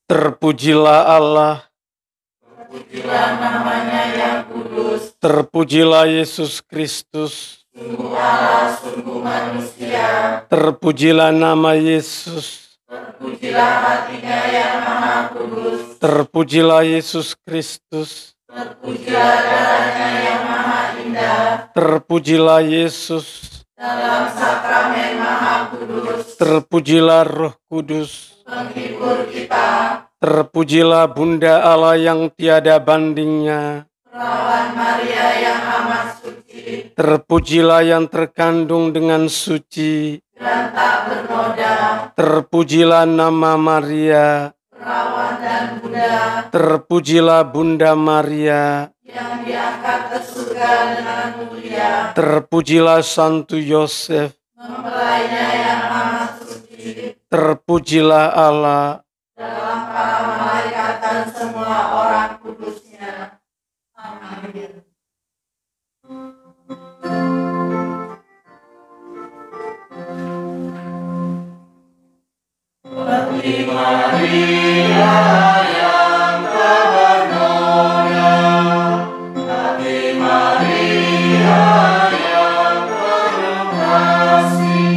Terpujilah Allah. Terpujilah namanya yang kudus. Terpujilah Yesus Kristus. Sungguh Allah, sungguh manusia. Terpujilah nama Yesus. Terpujilah hatinya yang maha kudus. Terpujilah Yesus Kristus. Terpujilah darahnya yang maha indah. Terpujilah Yesus. Dalam sakramen maha kudus. Terpujilah Roh Kudus. Penghibur kita. Terpujilah Bunda Allah yang tiada bandingnya. Perawan Maria yang amat suci. Terpujilah yang terkandung dengan suci. Dan tak bernoda. Terpujilah nama Maria. Perawan dan Bunda. Terpujilah Bunda Maria. yang diangkat ke surga dengan mulia. Terpujilah Santo Yosef, mempelainya yang amat suci. terpujilah Allah, dalam para malaikat dan semua orang kudusnya. Amin. Bagi Maria yang ternoda, bagi Maria yang penuh kasih,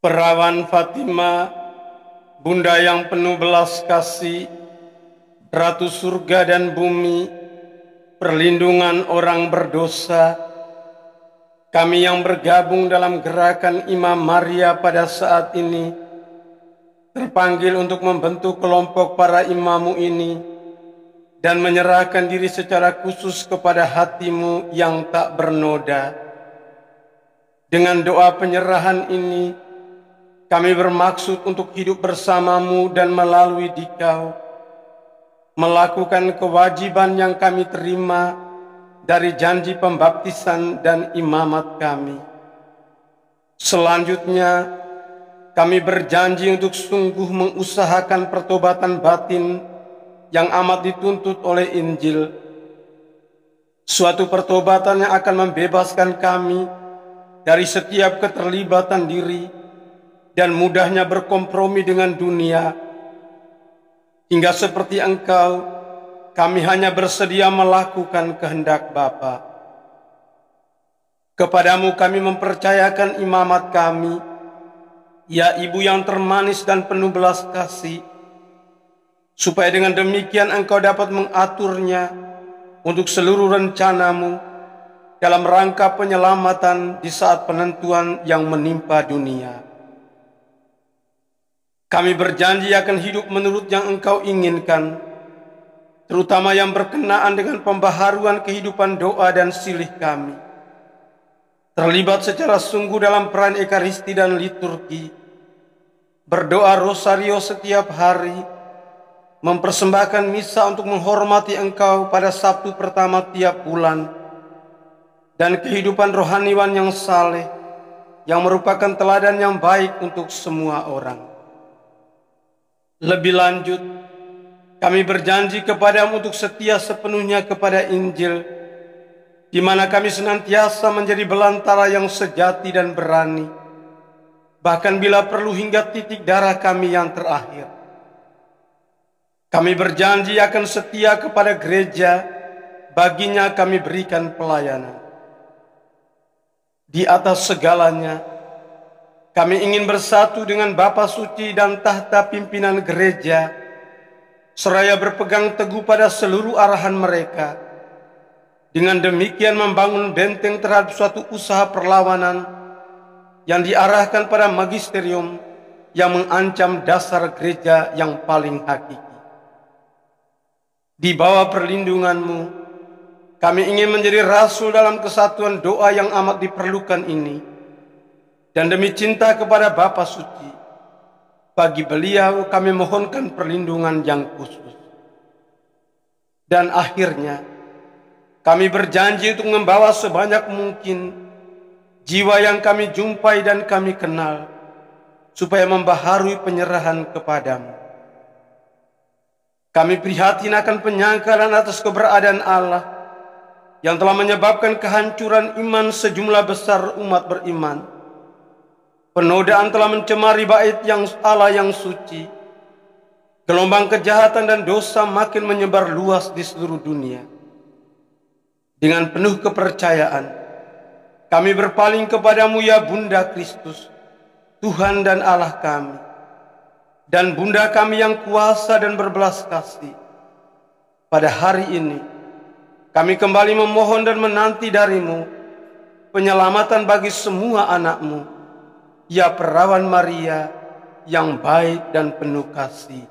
Perawan Fatima, Bunda yang penuh belas kasih, Ratu surga dan bumi, perlindungan orang berdosa, kami yang bergabung dalam gerakan Imam Maria pada saat ini, terpanggil untuk membentuk kelompok para imamu ini, dan menyerahkan diri secara khusus kepada hatimu yang tak bernoda. Dengan doa penyerahan ini, kami bermaksud untuk hidup bersamamu dan melalui dikau, melakukan kewajiban yang kami terima dari janji pembaptisan dan imamat kami. Selanjutnya, kami berjanji untuk sungguh mengusahakan pertobatan batin yang amat dituntut oleh Injil. Suatu pertobatan yang akan membebaskan kami dari setiap keterlibatan diri dan mudahnya berkompromi dengan dunia, hingga seperti Engkau, kami hanya bersedia melakukan kehendak Bapa. Kepadamu kami mempercayakan imamat kami, ya Ibu yang termanis dan penuh belas kasih, supaya dengan demikian Engkau dapat mengaturnya untuk seluruh rencanamu dalam rangka penyelamatan di saat penentuan yang menimpa dunia. Kami berjanji akan hidup menurut yang Engkau inginkan, terutama yang berkenaan dengan pembaharuan kehidupan doa dan silih kami. Terlibat secara sungguh dalam peran ekaristi dan liturgi, berdoa rosario setiap hari, mempersembahkan misa untuk menghormati Engkau pada Sabtu pertama tiap bulan, dan kehidupan rohaniwan yang saleh, yang merupakan teladan yang baik untuk semua orang. Lebih lanjut, kami berjanji kepadamu untuk setia sepenuhnya kepada Injil, di mana kami senantiasa menjadi belantara yang sejati dan berani, bahkan bila perlu hingga titik darah kami yang terakhir. Kami berjanji akan setia kepada gereja, baginya kami berikan pelayanan. Di atas segalanya, kami ingin bersatu dengan Bapa Suci dan tahta pimpinan gereja, seraya berpegang teguh pada seluruh arahan mereka. Dengan demikian membangun benteng terhadap suatu usaha perlawanan yang diarahkan pada magisterium yang mengancam dasar gereja yang paling hakiki. Di bawah perlindungan-Mu, kami ingin menjadi rasul dalam kesatuan doa yang amat diperlukan ini. Dan demi cinta kepada Bapa Suci, bagi beliau kami mohonkan perlindungan yang khusus. Dan akhirnya, kami berjanji untuk membawa sebanyak mungkin jiwa yang kami jumpai dan kami kenal, supaya membaharui penyerahan kepadamu. Kami prihatin akan penyangkalan atas keberadaan Allah yang telah menyebabkan kehancuran iman sejumlah besar umat beriman. Penodaan telah mencemari bait yang Allah yang suci. Gelombang kejahatan dan dosa makin menyebar luas di seluruh dunia. Dengan penuh kepercayaan, kami berpaling kepadamu ya Bunda Kristus, Tuhan dan Allah kami. Dan Bunda kami yang kuasa dan berbelas kasih, pada hari ini kami kembali memohon dan menanti darimu penyelamatan bagi semua anak-Mu, ya Perawan Maria yang baik dan penuh kasih.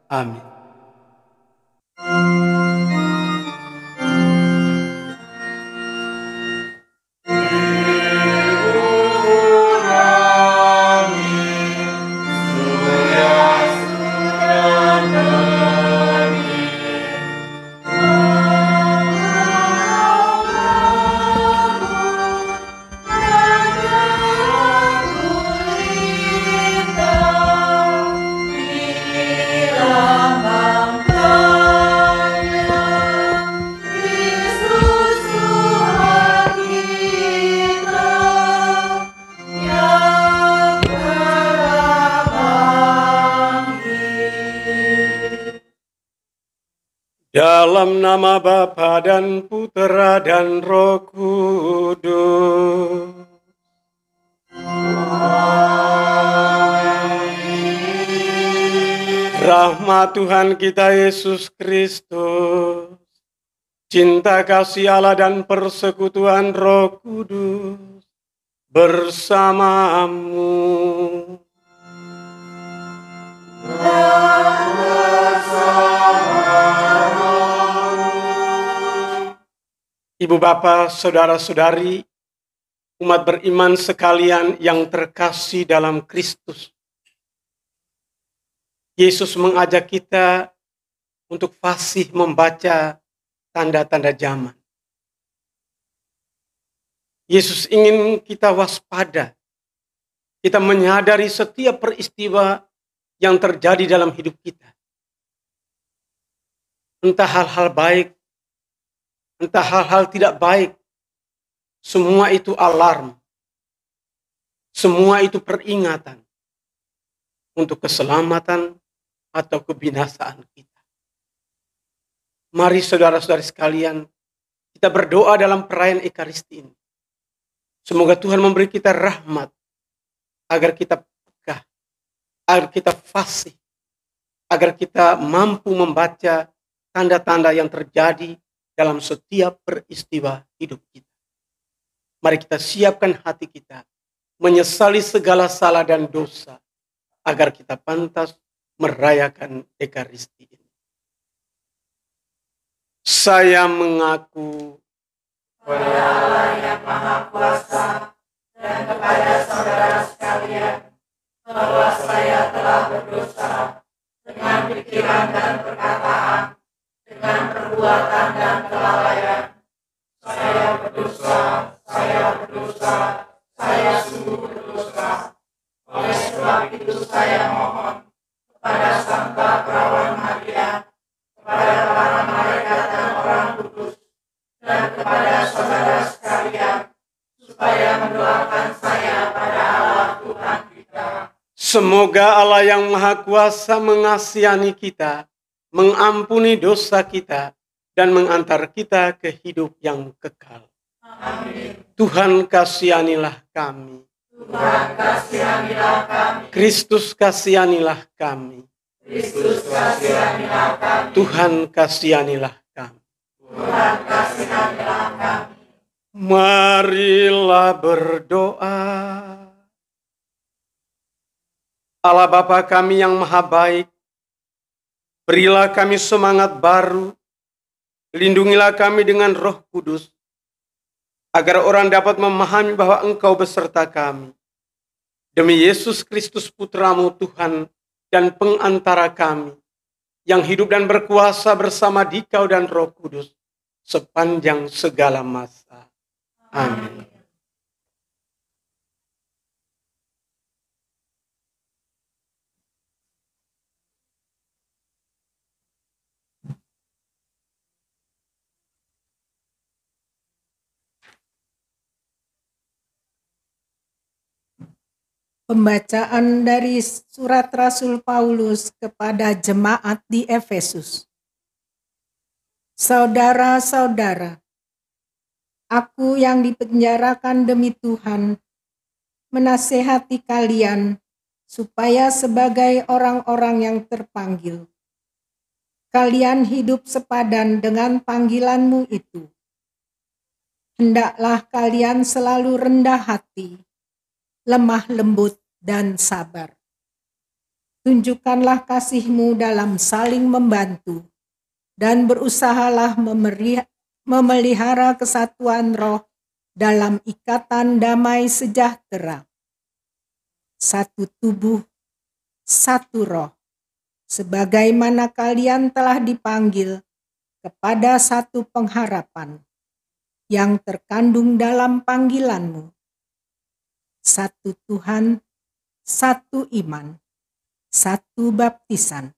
Amin. Dalam nama Bapa dan Putera dan Roh Kudus. Rahmat Tuhan kita Yesus Kristus, cinta kasih Allah dan persekutuan Roh Kudus bersamamu. Ibu Bapa, saudara-saudari, umat beriman sekalian yang terkasih dalam Kristus. Yesus mengajak kita untuk fasih membaca tanda-tanda zaman. Yesus ingin kita waspada. Kita menyadari setiap peristiwa yang terjadi dalam hidup kita. Entah hal-hal baik, entah hal-hal tidak baik, semua itu alarm. Semua itu peringatan untuk keselamatan atau kebinasaan kita. Mari saudara-saudari sekalian, kita berdoa dalam perayaan Ekaristi ini. Semoga Tuhan memberi kita rahmat, agar kita peka, agar kita fasih, agar kita mampu membaca tanda-tanda yang terjadi dalam setiap peristiwa hidup kita. Mari kita siapkan hati kita, menyesali segala salah dan dosa, agar kita pantas merayakan Ekaristi ini. Saya mengaku kepada Allah yang Maha Kuasa dan kepada saudara sekalian, bahwa saya telah berdosa dengan pikiran dan saya berdosa, saya sungguh berdosa. Oleh sebab itu saya mohon kepada Santa Perawan Maria, kepada para malaikat dan orang kudus, dan kepada saudara sekalian, supaya mendoakan saya pada Allah Tuhan kita. Semoga Allah yang Maha Kuasa mengasihani kita, mengampuni dosa kita, dan mengantar kita ke hidup yang kekal. Amin. Tuhan kasihanilah kami. Tuhan kasihanilah kami. Kristus kasihanilah kami. Kristus kasihanilah kami. Tuhan kasihanilah kami. Tuhan kasihanilah kami. Marilah berdoa. Allah Bapa kami yang maha baik, berilah kami semangat baru, lindungilah kami dengan Roh Kudus, agar orang dapat memahami bahwa Engkau beserta kami. Demi Yesus Kristus Putramu Tuhan dan pengantara kami, yang hidup dan berkuasa bersama Dikau dan Roh Kudus, sepanjang segala masa. Amin. Pembacaan dari surat Rasul Paulus kepada jemaat di Efesus. Saudara-saudara, aku yang dipenjarakan demi Tuhan, menasehati kalian supaya sebagai orang-orang yang terpanggil, kalian hidup sepadan dengan panggilanmu itu. Hendaklah kalian selalu rendah hati, lemah lembut dan sabar. Tunjukkanlah kasihmu dalam saling membantu dan berusahalah memelihara kesatuan roh dalam ikatan damai sejahtera. Satu tubuh, satu roh, sebagaimana kalian telah dipanggil kepada satu pengharapan yang terkandung dalam panggilanmu. Satu Tuhan, satu iman, satu baptisan,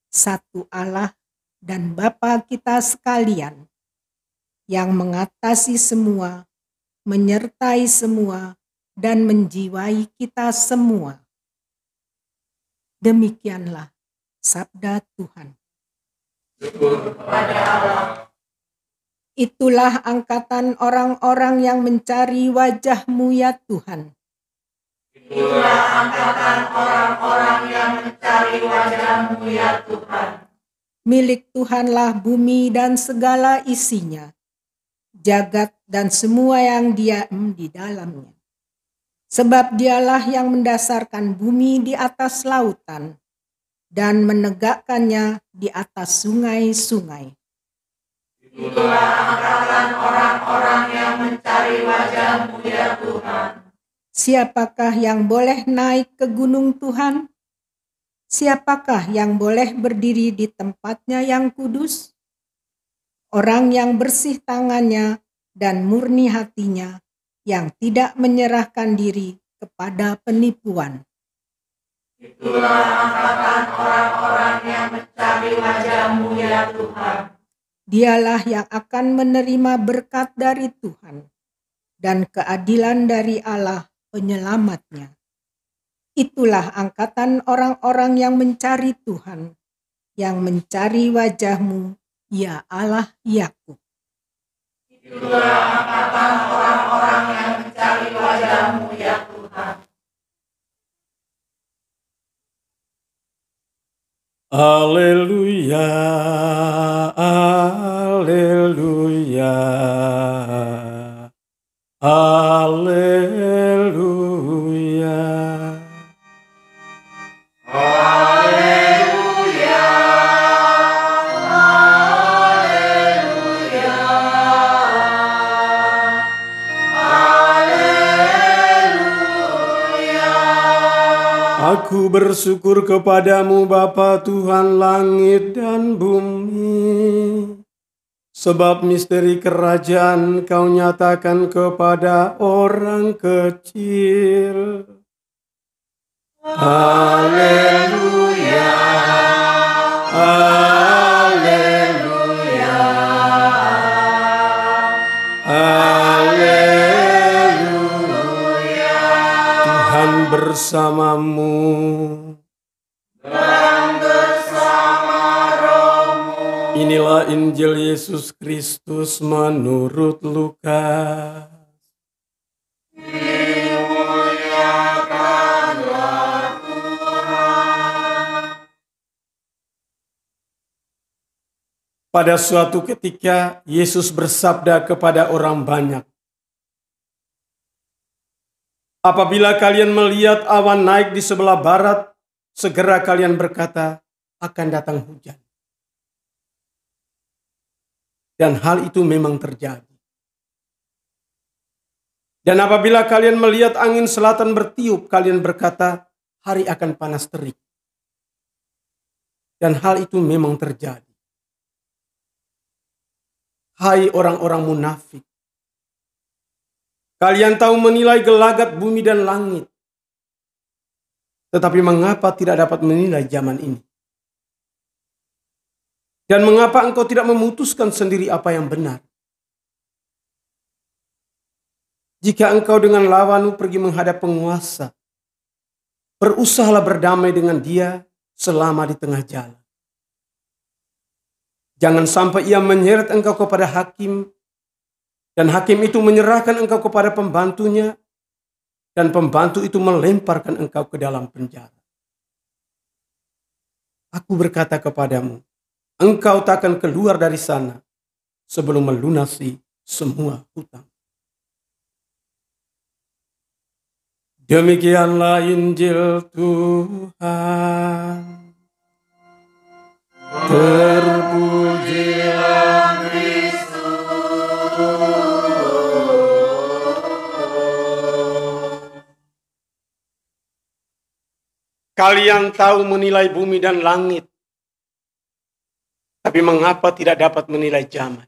satu Allah dan Bapa kita sekalian, yang mengatasi semua, menyertai semua, dan menjiwai kita semua. Demikianlah sabda Tuhan. Syukur kepada Allah. Itulah angkatan orang-orang yang mencari wajah-Mu ya Tuhan. Itulah angkatan orang-orang yang mencari wajah-Mu ya Tuhan. Milik Tuhanlah bumi dan segala isinya, jagat dan semua yang diam di dalamnya. Sebab Dialah yang mendasarkan bumi di atas lautan dan menegakkannya di atas sungai-sungai. Itulah angkatan orang-orang yang mencari wajah-Mu ya Tuhan. Siapakah yang boleh naik ke gunung Tuhan? Siapakah yang boleh berdiri di tempatnya yang kudus? Orang yang bersih tangannya dan murni hatinya, yang tidak menyerahkan diri kepada penipuan. Itulah angkatan orang-orang yang mencari wajah-Mu ya Tuhan. Dialah yang akan menerima berkat dari Tuhan dan keadilan dari Allah penyelamatnya. Itulah angkatan orang-orang yang mencari Tuhan, yang mencari wajah-Mu, ya Allah Yakub. Itulah angkatan orang-orang yang mencari wajah-Mu ya Tuhan. Haleluya, haleluya, haleluya. Haleluya, haleluya, haleluya. Aku bersyukur kepadamu Bapa Tuhan langit dan bumi, Sebab misteri kerajaan kau nyatakan kepada orang kecil. Haleluya, haleluya, haleluya. Tuhan bersamamu. Inilah Injil Yesus Kristus menurut Lukas. Dimuliakanlah Tuhan. Pada suatu ketika Yesus bersabda kepada orang banyak, apabila kalian melihat awan naik di sebelah barat, segera kalian berkata, akan datang hujan. Dan hal itu memang terjadi. Dan apabila kalian melihat angin selatan bertiup, kalian berkata, hari akan panas terik. Dan hal itu memang terjadi. Hai orang-orang munafik, kalian tahu menilai gelagat bumi dan langit. Tetapi mengapa tidak dapat menilai zaman ini? Dan mengapa engkau tidak memutuskan sendiri apa yang benar? Jika engkau dengan lawanmu pergi menghadap penguasa, berusahalah berdamai dengan dia selama di tengah jalan. Jangan sampai ia menyeret engkau kepada hakim, dan hakim itu menyerahkan engkau kepada pembantunya, dan pembantu itu melemparkan engkau ke dalam penjara. Aku berkata kepadamu, engkau takkan keluar dari sana sebelum melunasi semua hutang. Demikianlah Injil Tuhan. Terpujilah Kristus. Kalian tahu menilai bumi dan langit, tapi mengapa tidak dapat menilai zaman?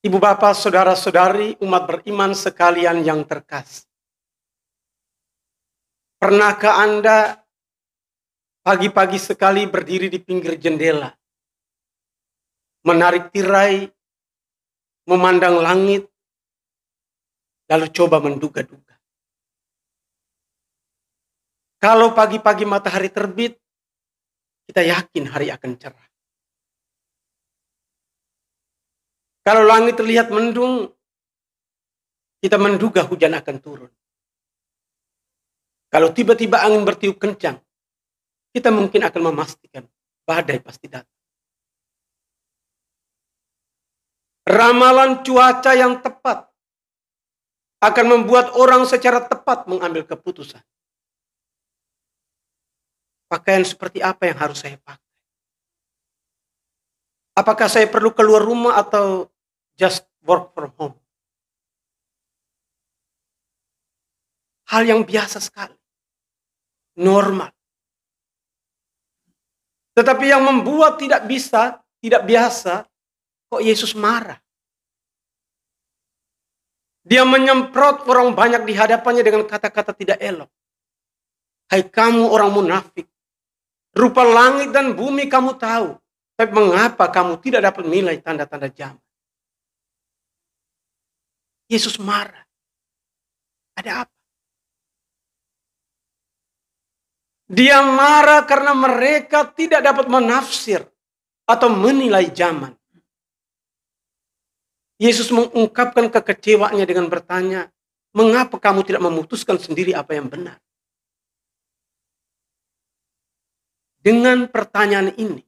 Ibu bapak, saudara-saudari, umat beriman sekalian yang terkasih. Pernahkah Anda pagi-pagi sekali berdiri di pinggir jendela, menarik tirai, memandang langit, lalu coba menduga-duga? Kalau pagi-pagi matahari terbit, kita yakin hari akan cerah. Kalau langit terlihat mendung, kita menduga hujan akan turun. Kalau tiba-tiba angin bertiup kencang, kita mungkin akan memastikan badai pasti datang. Ramalan cuaca yang tepat akan membuat orang secara tepat mengambil keputusan. Pakaian seperti apa yang harus saya pakai? Apakah saya perlu keluar rumah atau just work from home? Hal yang biasa sekali. Normal. Tetapi yang membuat tidak biasa, kok Yesus marah. Dia menyemprot orang banyak di hadapannya dengan kata-kata tidak elok. Hai kamu orang munafik, rupa langit dan bumi kamu tahu, tapi mengapa kamu tidak dapat menilai tanda-tanda zaman? Yesus marah. Ada apa? Dia marah karena mereka tidak dapat menafsir atau menilai zaman. Yesus mengungkapkan kekecewaannya dengan bertanya, mengapa kamu tidak memutuskan sendiri apa yang benar? Dengan pertanyaan ini,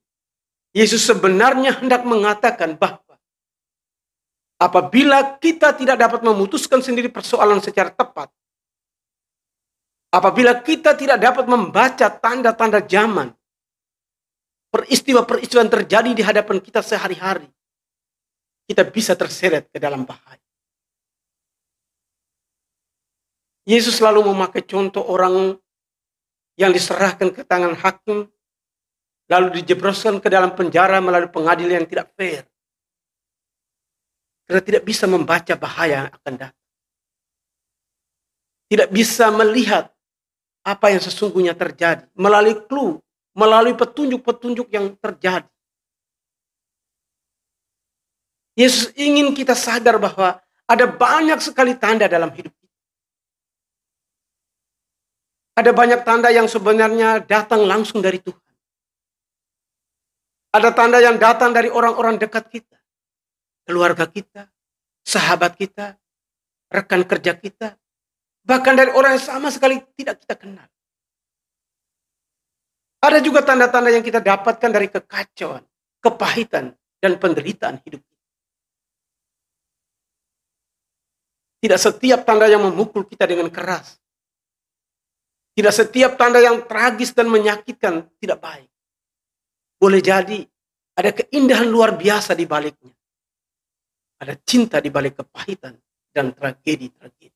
Yesus sebenarnya hendak mengatakan bahwa apabila kita tidak dapat memutuskan sendiri persoalan secara tepat, apabila kita tidak dapat membaca tanda-tanda zaman, peristiwa-peristiwa yang terjadi di hadapan kita sehari-hari, kita bisa terseret ke dalam bahaya. Yesus selalu memakai contoh orang yang diserahkan ke tangan hakim, lalu dijebloskan ke dalam penjara melalui pengadilan yang tidak fair. Karena tidak bisa membaca bahaya yang akan datang. Tidak bisa melihat apa yang sesungguhnya terjadi. Melalui clue, melalui petunjuk-petunjuk yang terjadi. Yesus ingin kita sadar bahwa ada banyak sekali tanda dalam hidup kita. Ada banyak tanda yang sebenarnya datang langsung dari Tuhan. Ada tanda yang datang dari orang-orang dekat kita. Keluarga kita, sahabat kita, rekan kerja kita. Bahkan dari orang yang sama sekali tidak kita kenal. Ada juga tanda-tanda yang kita dapatkan dari kekacauan, kepahitan, dan penderitaan hidup kita. Tidak setiap tanda yang memukul kita dengan keras. Tidak setiap tanda yang tragis dan menyakitkan tidak baik. Boleh jadi ada keindahan luar biasa di baliknya. Ada cinta di balik kepahitan dan tragedi-tragedi.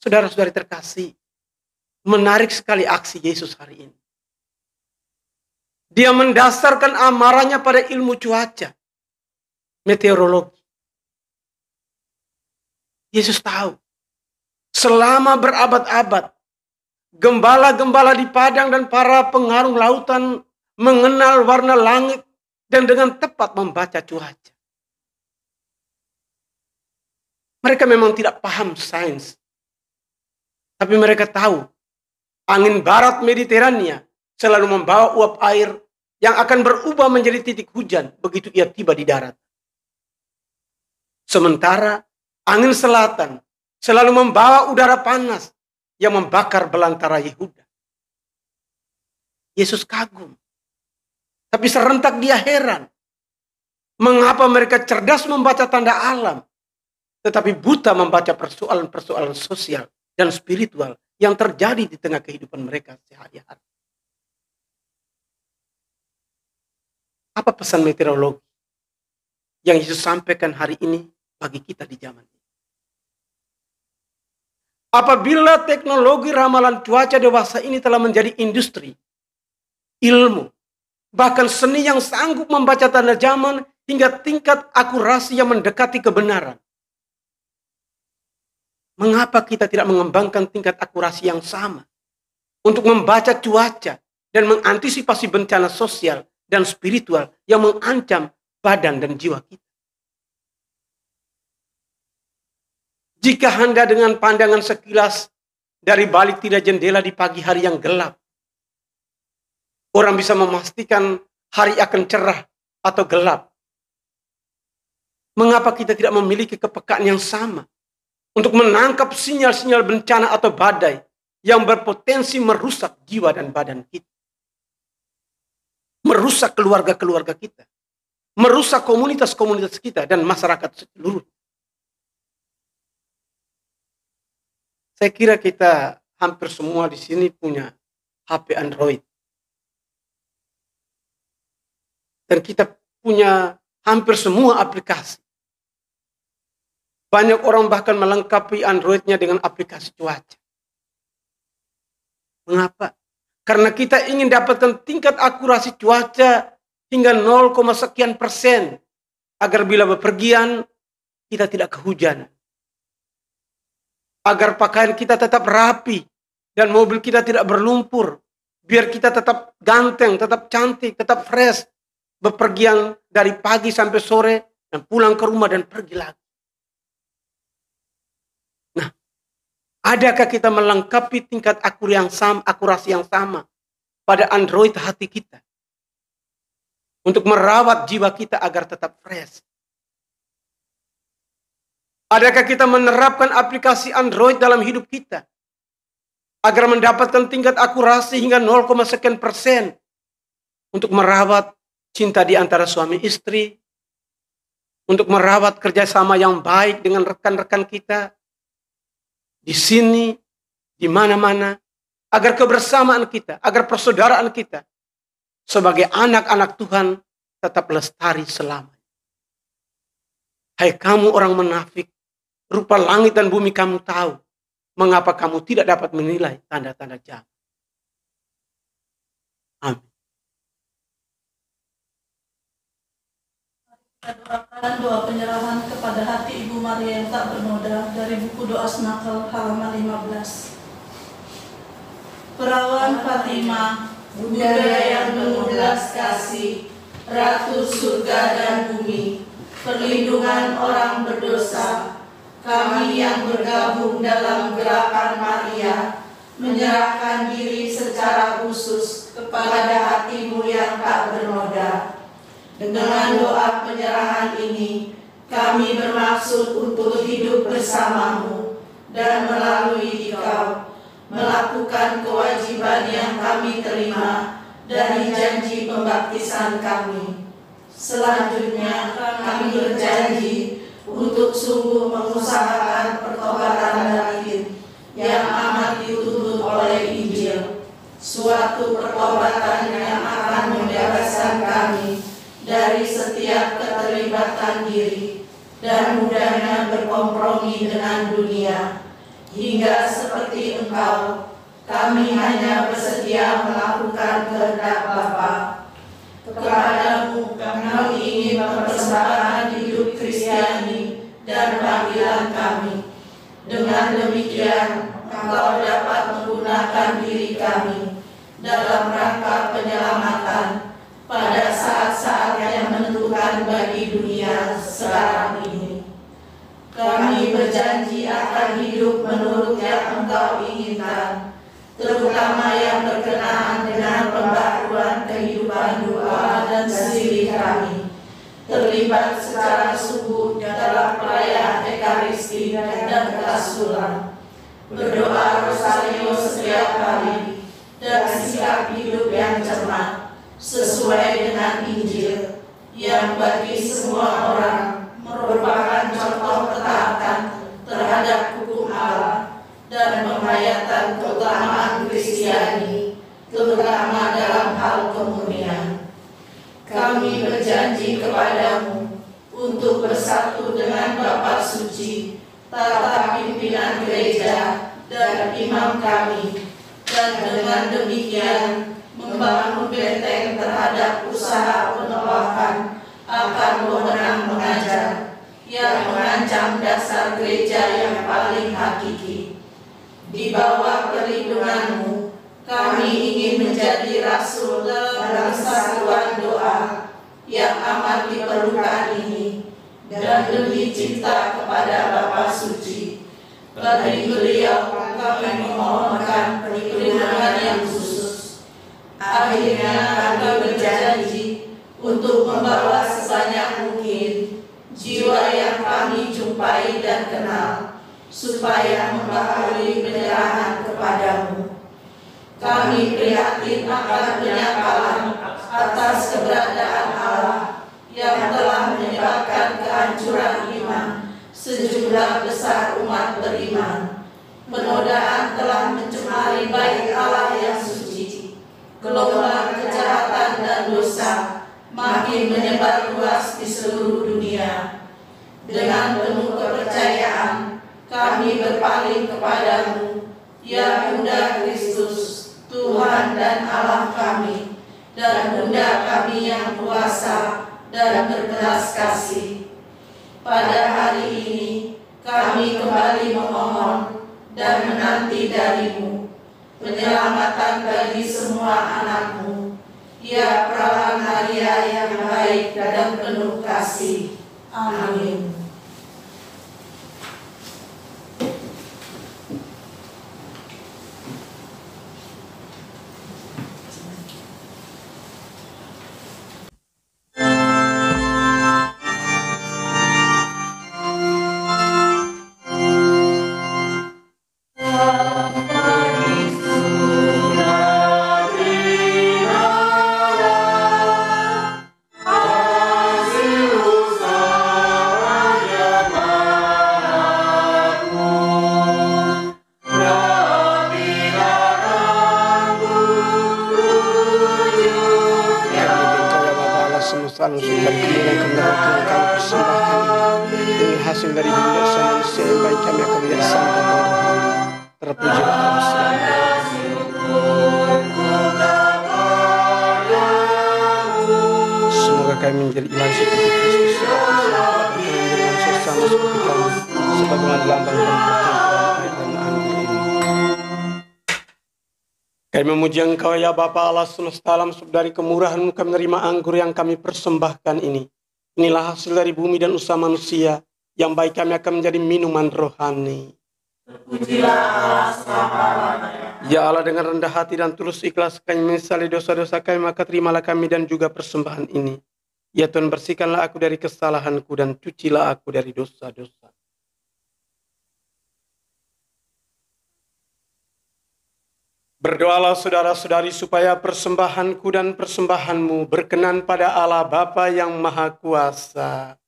Saudara-saudari terkasih, menarik sekali aksi Yesus hari ini. Dia mendasarkan amarahnya pada ilmu cuaca, meteorologi. Yesus tahu, selama berabad-abad, gembala-gembala di padang dan para pengarung lautan mengenal warna langit dan dengan tepat membaca cuaca. Mereka memang tidak paham sains. Tapi mereka tahu, angin barat Mediterania selalu membawa uap air yang akan berubah menjadi titik hujan begitu ia tiba di darat. Sementara angin selatan selalu membawa udara panas yang membakar belantara Yehuda. Yesus kagum. Tapi serentak dia heran. Mengapa mereka cerdas membaca tanda alam, tetapi buta membaca persoalan-persoalan sosial dan spiritual yang terjadi di tengah kehidupan mereka sehari-hari. Apa pesan meteorologi yang Yesus sampaikan hari ini bagi kita di zaman ini? Apabila teknologi ramalan cuaca dewasa ini telah menjadi industri, ilmu, bahkan seni yang sanggup membaca tanda zaman hingga tingkat akurasi yang mendekati kebenaran, mengapa kita tidak mengembangkan tingkat akurasi yang sama untuk membaca cuaca dan mengantisipasi bencana sosial dan spiritual yang mengancam badan dan jiwa kita? Jika Anda dengan pandangan sekilas dari balik tirai jendela di pagi hari yang gelap, orang bisa memastikan hari akan cerah atau gelap. Mengapa kita tidak memiliki kepekaan yang sama untuk menangkap sinyal-sinyal bencana atau badai yang berpotensi merusak jiwa dan badan kita? Merusak keluarga-keluarga kita. Merusak komunitas-komunitas kita dan masyarakat seluruh. Saya kira kita hampir semua di sini punya HP Android. Dan kita punya hampir semua aplikasi. Banyak orang bahkan melengkapi Androidnya dengan aplikasi cuaca. Mengapa? Karena kita ingin dapatkan tingkat akurasi cuaca hingga 0, sekian persen. Agar bila bepergian, kita tidak kehujanan. Agar pakaian kita tetap rapi dan mobil kita tidak berlumpur. Biar kita tetap ganteng, tetap cantik, tetap fresh. Bepergian dari pagi sampai sore dan pulang ke rumah dan pergi lagi. Nah, adakah kita melengkapi tingkat akurasi yang sama pada Android hati kita? Untuk merawat jiwa kita agar tetap fresh. Adakah kita menerapkan aplikasi Android dalam hidup kita? Agar mendapatkan tingkat akurasi hingga 0, sekian persen. Untuk merawat cinta di antara suami istri. Untuk merawat kerjasama yang baik dengan rekan-rekan kita. Di sini, di mana-mana. Agar kebersamaan kita, agar persaudaraan kita. Sebagai anak-anak Tuhan tetap lestari selamanya. Hai kamu orang munafik, rupa langit dan bumi kamu tahu. Mengapa kamu tidak dapat menilai tanda-tanda zaman? Doakan doa penyerahan kepada hati Ibu Maria yang tak bernoda dari buku doa Snakel halaman 15. Perawan Fatimah, Bunda yang penuh belas kasih, Ratu surga dan bumi, perlindungan orang berdosa, kami yang bergabung dalam gerakan Maria, menyerahkan diri secara khusus kepada hatimu yang tak bernoda. Dengan doa penyerahan ini, kami bermaksud untuk hidup bersamamu dan melalui Dikau, melakukan kewajiban yang kami terima dari janji pembaptisan kami. Selanjutnya, kami berjanji untuk sungguh mengusahakan pertobatan batin yang amat dituntut oleh Injil, suatu pertobatan yang akan membebaskan kami dari setiap keterlibatan diri dan mudahnya berkompromi dengan dunia, hingga seperti Engkau, kami hanya bersedia melakukan kehendak Bapa. Kepadamu kami ingin mempersembahkan hidup Kristiani dan panggilan kami. Dengan demikian, Engkau dapat menggunakan diri kami dalam rangka penyelamatan pada saat-saat yang menentukan bagi dunia sekarang ini. Kami berjanji akan hidup menurut yang Engkau inginkan, terutama yang berkenaan dengan pembaruan kehidupan doa dan sirih kami, terlibat secara sungguh dalam perayaan Ekaristi dan Kasulan, berdoa rosario setiap hari, dan sikap hidup yang cermat sesuai dengan Injil yang bagi semua orang merupakan contoh ketaatan terhadap hukum Allah dan penghayatan keutamaan Kristiani, terutama dalam hal kemurnian. Kami berjanji kepadamu untuk bersatu dengan Bapa Suci, tata pimpinan gereja dan imam kami, dan dengan demikian membangun benteng terhadap usaha penolakan akan wewenang mengajar yang mengancam dasar gereja yang paling hakiki. Di bawah perlindunganmu, kami ingin menjadi rasul dalam kesatuan doa yang amat diperlukan ini, dan demi cinta kepada Bapa Suci, bagi beliau kami memohonkan perlindungan yang khusus. Akhirnya kami berjanji untuk membawa sebanyak mungkin jiwa yang kami jumpai dan kenal, supaya membaharui penyerahan kepadamu. Kami prihatin akan penyesalan atas keberadaan Allah yang telah menyebabkan kehancuran iman sejumlah besar umat beriman. Penodaan telah mencemari bait Allah yang suci. Gelombang kejahatan dan dosa makin menyebar luas di seluruh dunia. Dengan penuh kepercayaan, kami berpaling kepadamu, ya Bunda Kristus, Tuhan dan Allah kami, dan Bunda kami yang kuasa dan berbelas kasih. Pada hari ini, kami kembali memohon dan menanti darimu penyelamatan bagi semua anakmu, ya Perawan Maria yang baik dan penuh kasih. Amin. langsung dari kami yang kami persembahkan ini demi hasil dari dosa manusia yang baik kami akan menjadi santapan rohani. Terpujilah Engkau selamanya. Semoga kami menjadi ilahi seperti Kristus, kami menjadi manusia sama seperti kami, sebagaimana dilambangkan percampuran air dan anggur ini. Kami memuji Engkau ya Bapa Allah semesta alam, dari kemurahan-Mu kami menerima anggur yang kami persembahkan ini. Inilah hasil dari bumi dan usaha manusia, yang baik kami akan menjadi minuman rohani. Terpujilah Allah selama-lamanya. Ya Allah, dengan rendah hati dan tulus ikhlas kami menyesali dosa-dosa kami, maka terimalah kami dan juga persembahan ini. Ya Tuhan, bersihkanlah aku dari kesalahanku dan cucilah aku dari dosa-dosa. Berdoalah saudara-saudari supaya persembahanku dan persembahanmu berkenan pada Allah Bapa yang Maha Kuasa.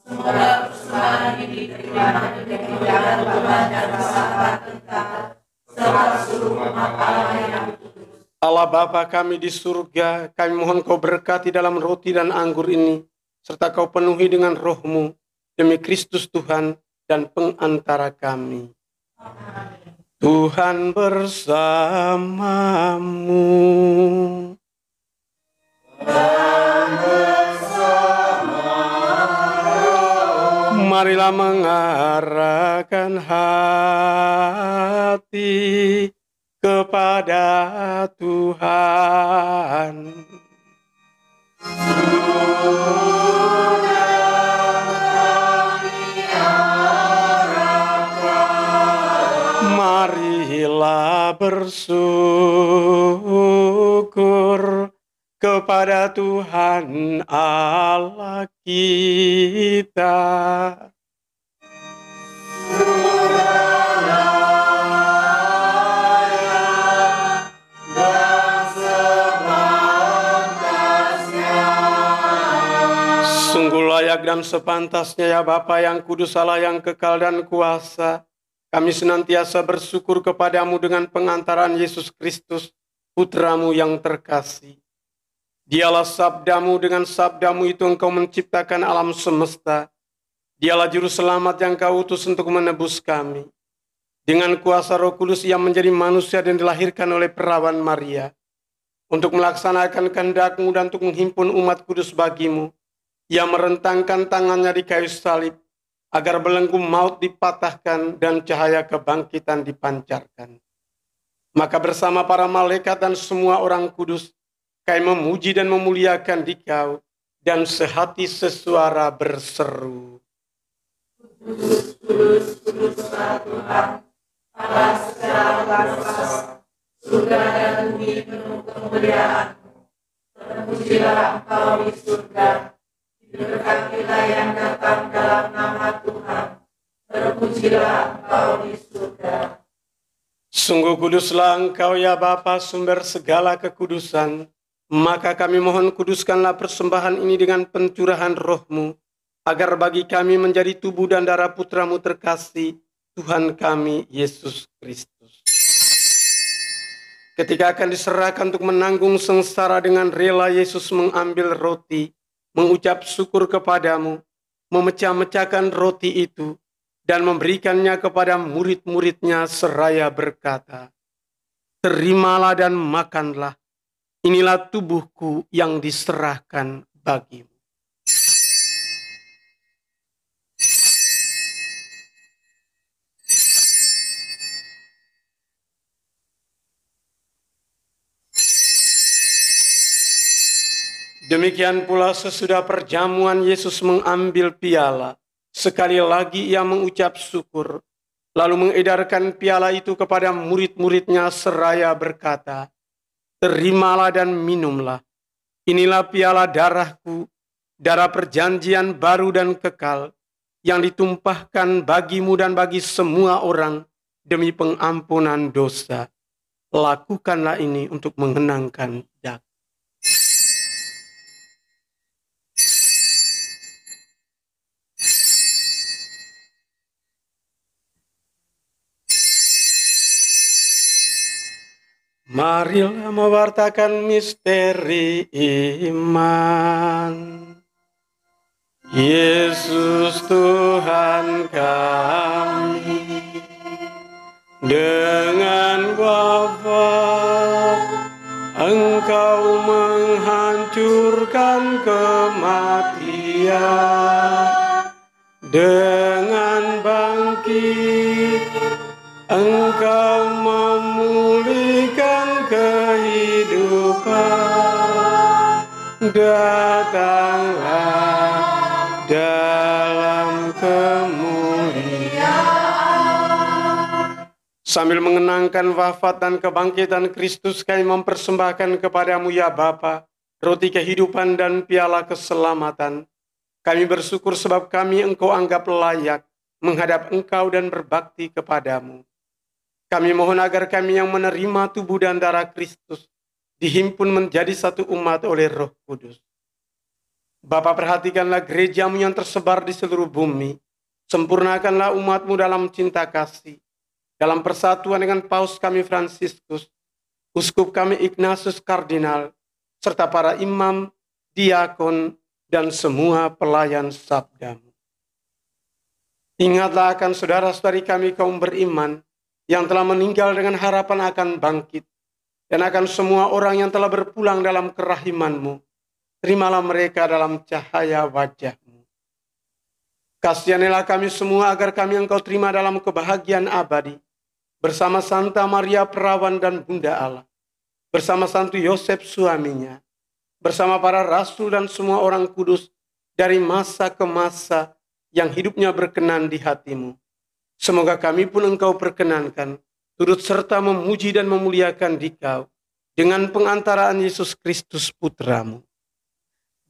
Semoga persembahan ini diterima dengan kemuliaan Bapa dan Sahabat Engkau, serta seluruh umat Allah yang kudus. Allah Bapa kami di surga, kami mohon Kau berkati dalam roti dan anggur ini, serta Kau penuhi dengan roh-Mu, demi Kristus Tuhan dan pengantara kami. Amin. Tuhan bersamamu. Marilah mengarahkan hati kepada Tuhan. Marilah bersyukur kepada Tuhan Allah kita. Sungguh layak dan sepantasnya ya Bapa yang kudus, Allah yang kekal dan kuasa, kami senantiasa bersyukur kepadamu dengan pengantaran Yesus Kristus, Putramu yang terkasih. Dialah sabdamu, dengan sabdamu itu engkau menciptakan alam semesta. Dialah juru selamat yang kau utus untuk menebus kami. Dengan kuasa Roh Kudus yang menjadi manusia dan dilahirkan oleh perawan Maria. Untuk melaksanakan kehendak-Mu dan untuk menghimpun umat kudus bagimu. Ia merentangkan tangannya di kayu salib, agar belenggu maut dipatahkan dan cahaya kebangkitan dipancarkan. Maka bersama para malaikat dan semua orang kudus, kami memuji dan memuliakan Dikau, dan sehati sesuara berseru. Kudus, kudus, kuduslah Tuhan, Allah secara kuasa, surga dan bumi penuh kemuliaan-Mu. Terpujilah Engkau di surga, diberkatilah yang datang dalam nama Tuhan. Terpujilah Engkau di surga. Sungguh kuduslah Engkau ya Bapa, sumber segala kekudusan. Maka kami mohon kuduskanlah persembahan ini dengan pencurahan roh-Mu, agar bagi kami menjadi tubuh dan darah Putramu terkasih, Tuhan kami Yesus Kristus. Ketika akan diserahkan untuk menanggung sengsara, dengan rela Yesus mengambil roti, mengucap syukur kepadamu, memecah-mecahkan roti itu, dan memberikannya kepada murid-muridnya seraya berkata, "Terimalah dan makanlah, inilah tubuhku yang diserahkan bagimu." Demikian pula sesudah perjamuan Yesus mengambil piala. Sekali lagi ia mengucap syukur, lalu mengedarkan piala itu kepada murid-muridnya seraya berkata, "Terimalah dan minumlah. Inilah piala darahku, darah perjanjian baru dan kekal, yang ditumpahkan bagimu dan bagi semua orang demi pengampunan dosa. Lakukanlah ini untuk mengenangkan aku." Marilah mewartakan misteri iman. Yesus Tuhan kami, dengan wafat Engkau menghancurkan kematian. Dengan bangkit Engkau memulihkan kehidupan. Datanglah dalam kemuliaan. Sambil mengenangkan wafat dan kebangkitan Kristus, kami mempersembahkan kepadamu ya Bapa, roti kehidupan dan piala keselamatan. Kami bersyukur sebab kami Engkau anggap layak menghadap Engkau dan berbakti kepadamu. Kami mohon agar kami yang menerima tubuh dan darah Kristus dihimpun menjadi satu umat oleh Roh Kudus. Bapa, perhatikanlah gerejamu yang tersebar di seluruh bumi. Sempurnakanlah umatmu dalam cinta kasih. Dalam persatuan dengan Paus kami Fransiskus, Uskup kami Ignatius Kardinal, serta para imam, diakon, dan semua pelayan sabdamu. Ingatlah akan saudara-saudari kami kaum beriman yang telah meninggal dengan harapan akan bangkit, dan akan semua orang yang telah berpulang dalam kerahiman-Mu. Terimalah mereka dalam cahaya wajah-Mu. Kasihanilah kami semua agar kami Engkau terima dalam kebahagiaan abadi, bersama Santa Maria Perawan dan Bunda Allah, bersama Santo Yosef suaminya, bersama para rasul dan semua orang kudus dari masa ke masa yang hidupnya berkenan di hati-Mu. Semoga kami pun Engkau perkenankan, turut serta memuji dan memuliakan Dikau dengan pengantaraan Yesus Kristus Putra-Mu.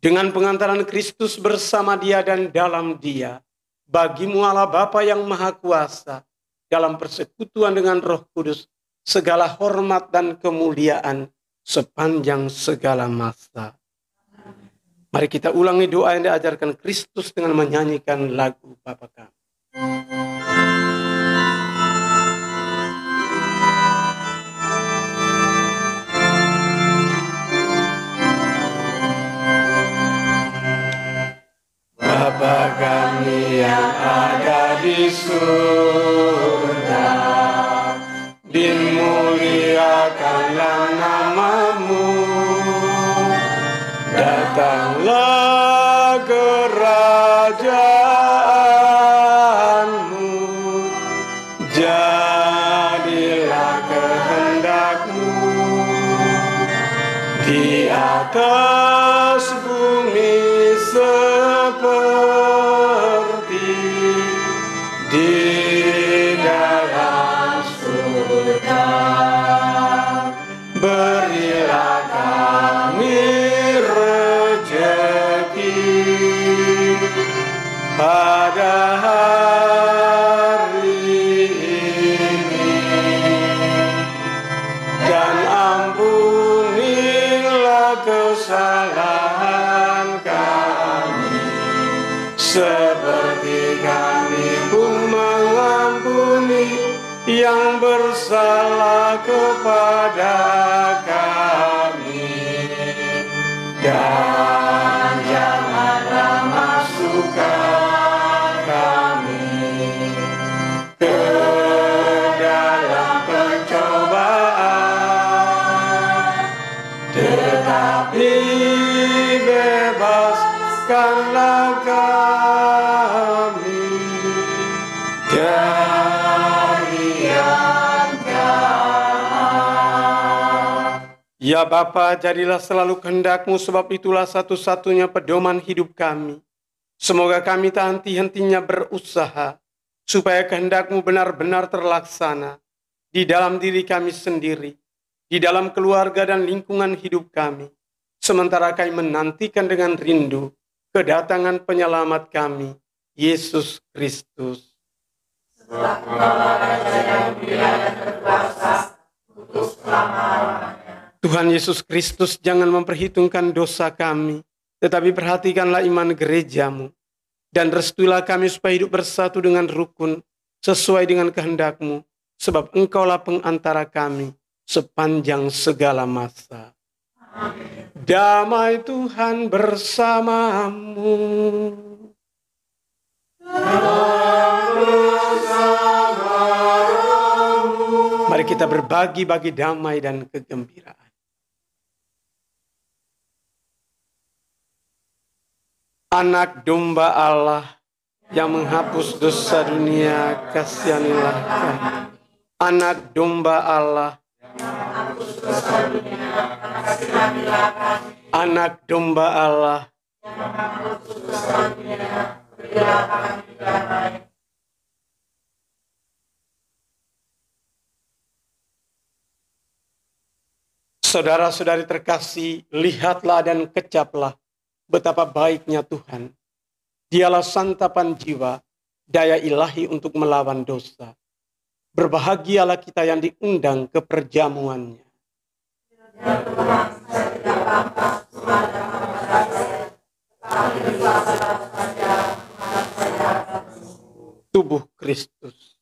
Dengan pengantaran Kristus bersama Dia dan dalam Dia, bagi-Mu Allah Bapa yang Maha Kuasa, dalam persekutuan dengan Roh Kudus, segala hormat dan kemuliaan sepanjang segala masa. Mari kita ulangi doa yang diajarkan Kristus dengan menyanyikan lagu Bapa Kami. Bapa kami yang ada di surga, dimuliakanlah nama-Mu, datanglah kerajaan-Mu, jadilah kehendak-Mu di atas bumi seperti di dalam surga. Berilah kami rezeki pada hari ini, dan ampunilah kesalahan kami, seperti kami pun mengampuni yang bersalah kepada kami. Dan janganlah masukkan kami ke dalam pencobaan, tetapi bebaskanlah kami dari yang jahat. Ya Bapa, jadilah selalu kehendak-Mu, sebab itulah satu-satunya pedoman hidup kami. Semoga kami tak henti-hentinya berusaha, supaya kehendak-Mu benar-benar terlaksana di dalam diri kami sendiri, di dalam keluarga dan lingkungan hidup kami, sementara kami menantikan dengan rindu kedatangan penyelamat kami, Yesus Kristus. Sebab Engkaulah Raja yang mulia dan berkuasa untuk selama-lamanya. Tuhan Yesus Kristus, jangan memperhitungkan dosa kami, tetapi perhatikanlah iman gereja-Mu, dan restuilah kami supaya hidup bersatu dengan rukun, sesuai dengan kehendak-Mu, sebab Engkaulah pengantara kami sepanjang segala masa. Amin. Damai Tuhan bersamamu. Mari kita berbagi damai dan kegembiraan. Anak domba Allah yang menghapus dosa dunia, kasihanilah kami. Anak domba Allah, anak domba Allah, saudara-saudari terkasih, lihatlah dan kecaplah betapa baiknya Tuhan. Dialah santapan jiwa, daya ilahi untuk melawan dosa. Berbahagialah kita yang diundang ke perjamuannya. Tubuh Kristus.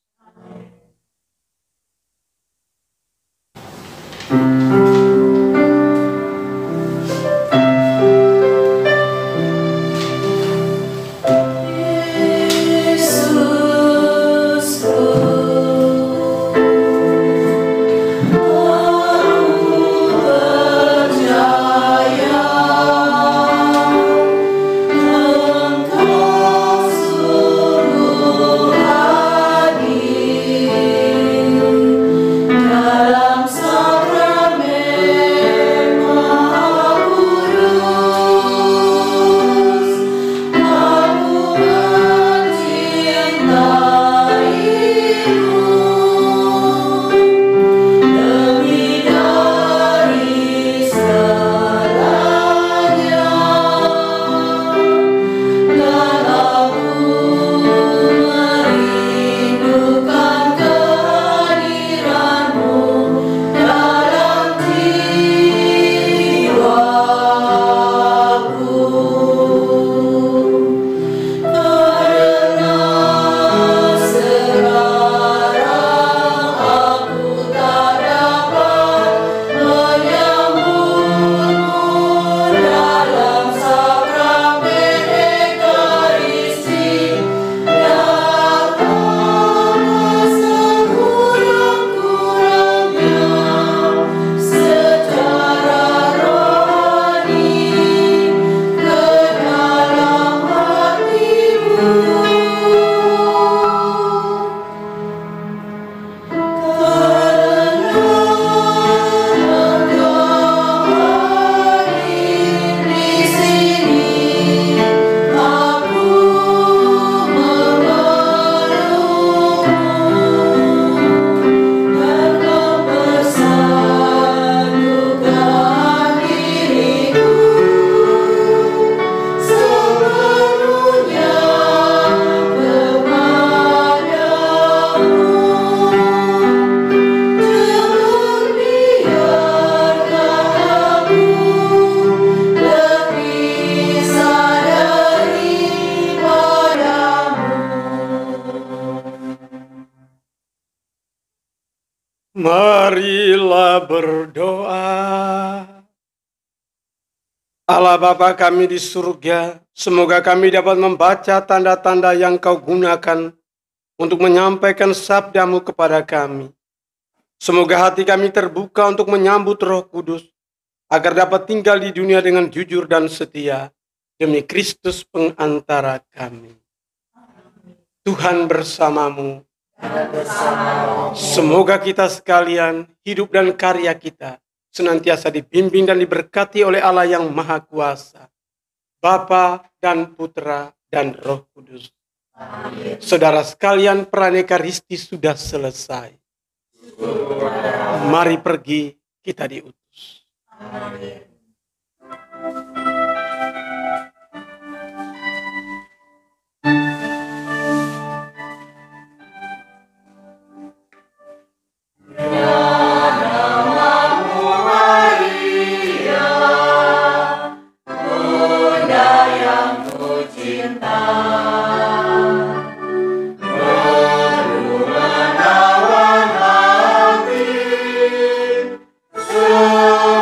Marilah berdoa. Allah Bapa kami di surga, semoga kami dapat membaca tanda-tanda yang Kau gunakan untuk menyampaikan sabda-Mu kepada kami. Semoga hati kami terbuka untuk menyambut Roh Kudus, agar dapat tinggal di dunia dengan jujur dan setia, demi Kristus pengantara kami. Tuhan bersamamu. Semoga kita sekalian, hidup dan karya kita senantiasa dibimbing dan diberkati oleh Allah yang Maha Kuasa, Bapa dan Putra dan Roh Kudus. Amin. Saudara sekalian, Pranekaristi sudah selesai. Mari pergi, kita diutus. Amin. Segala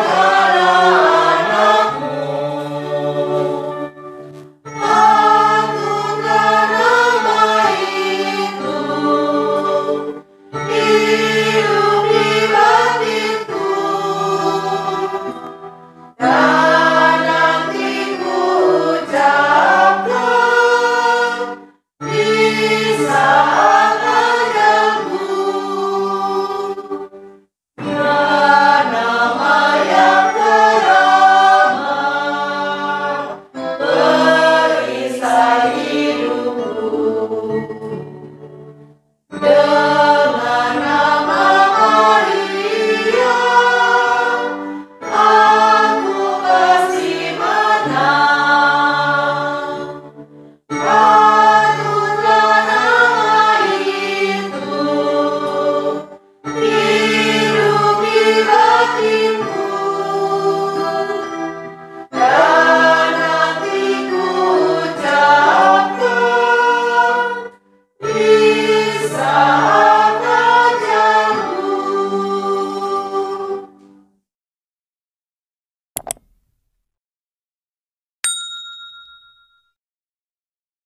hatimu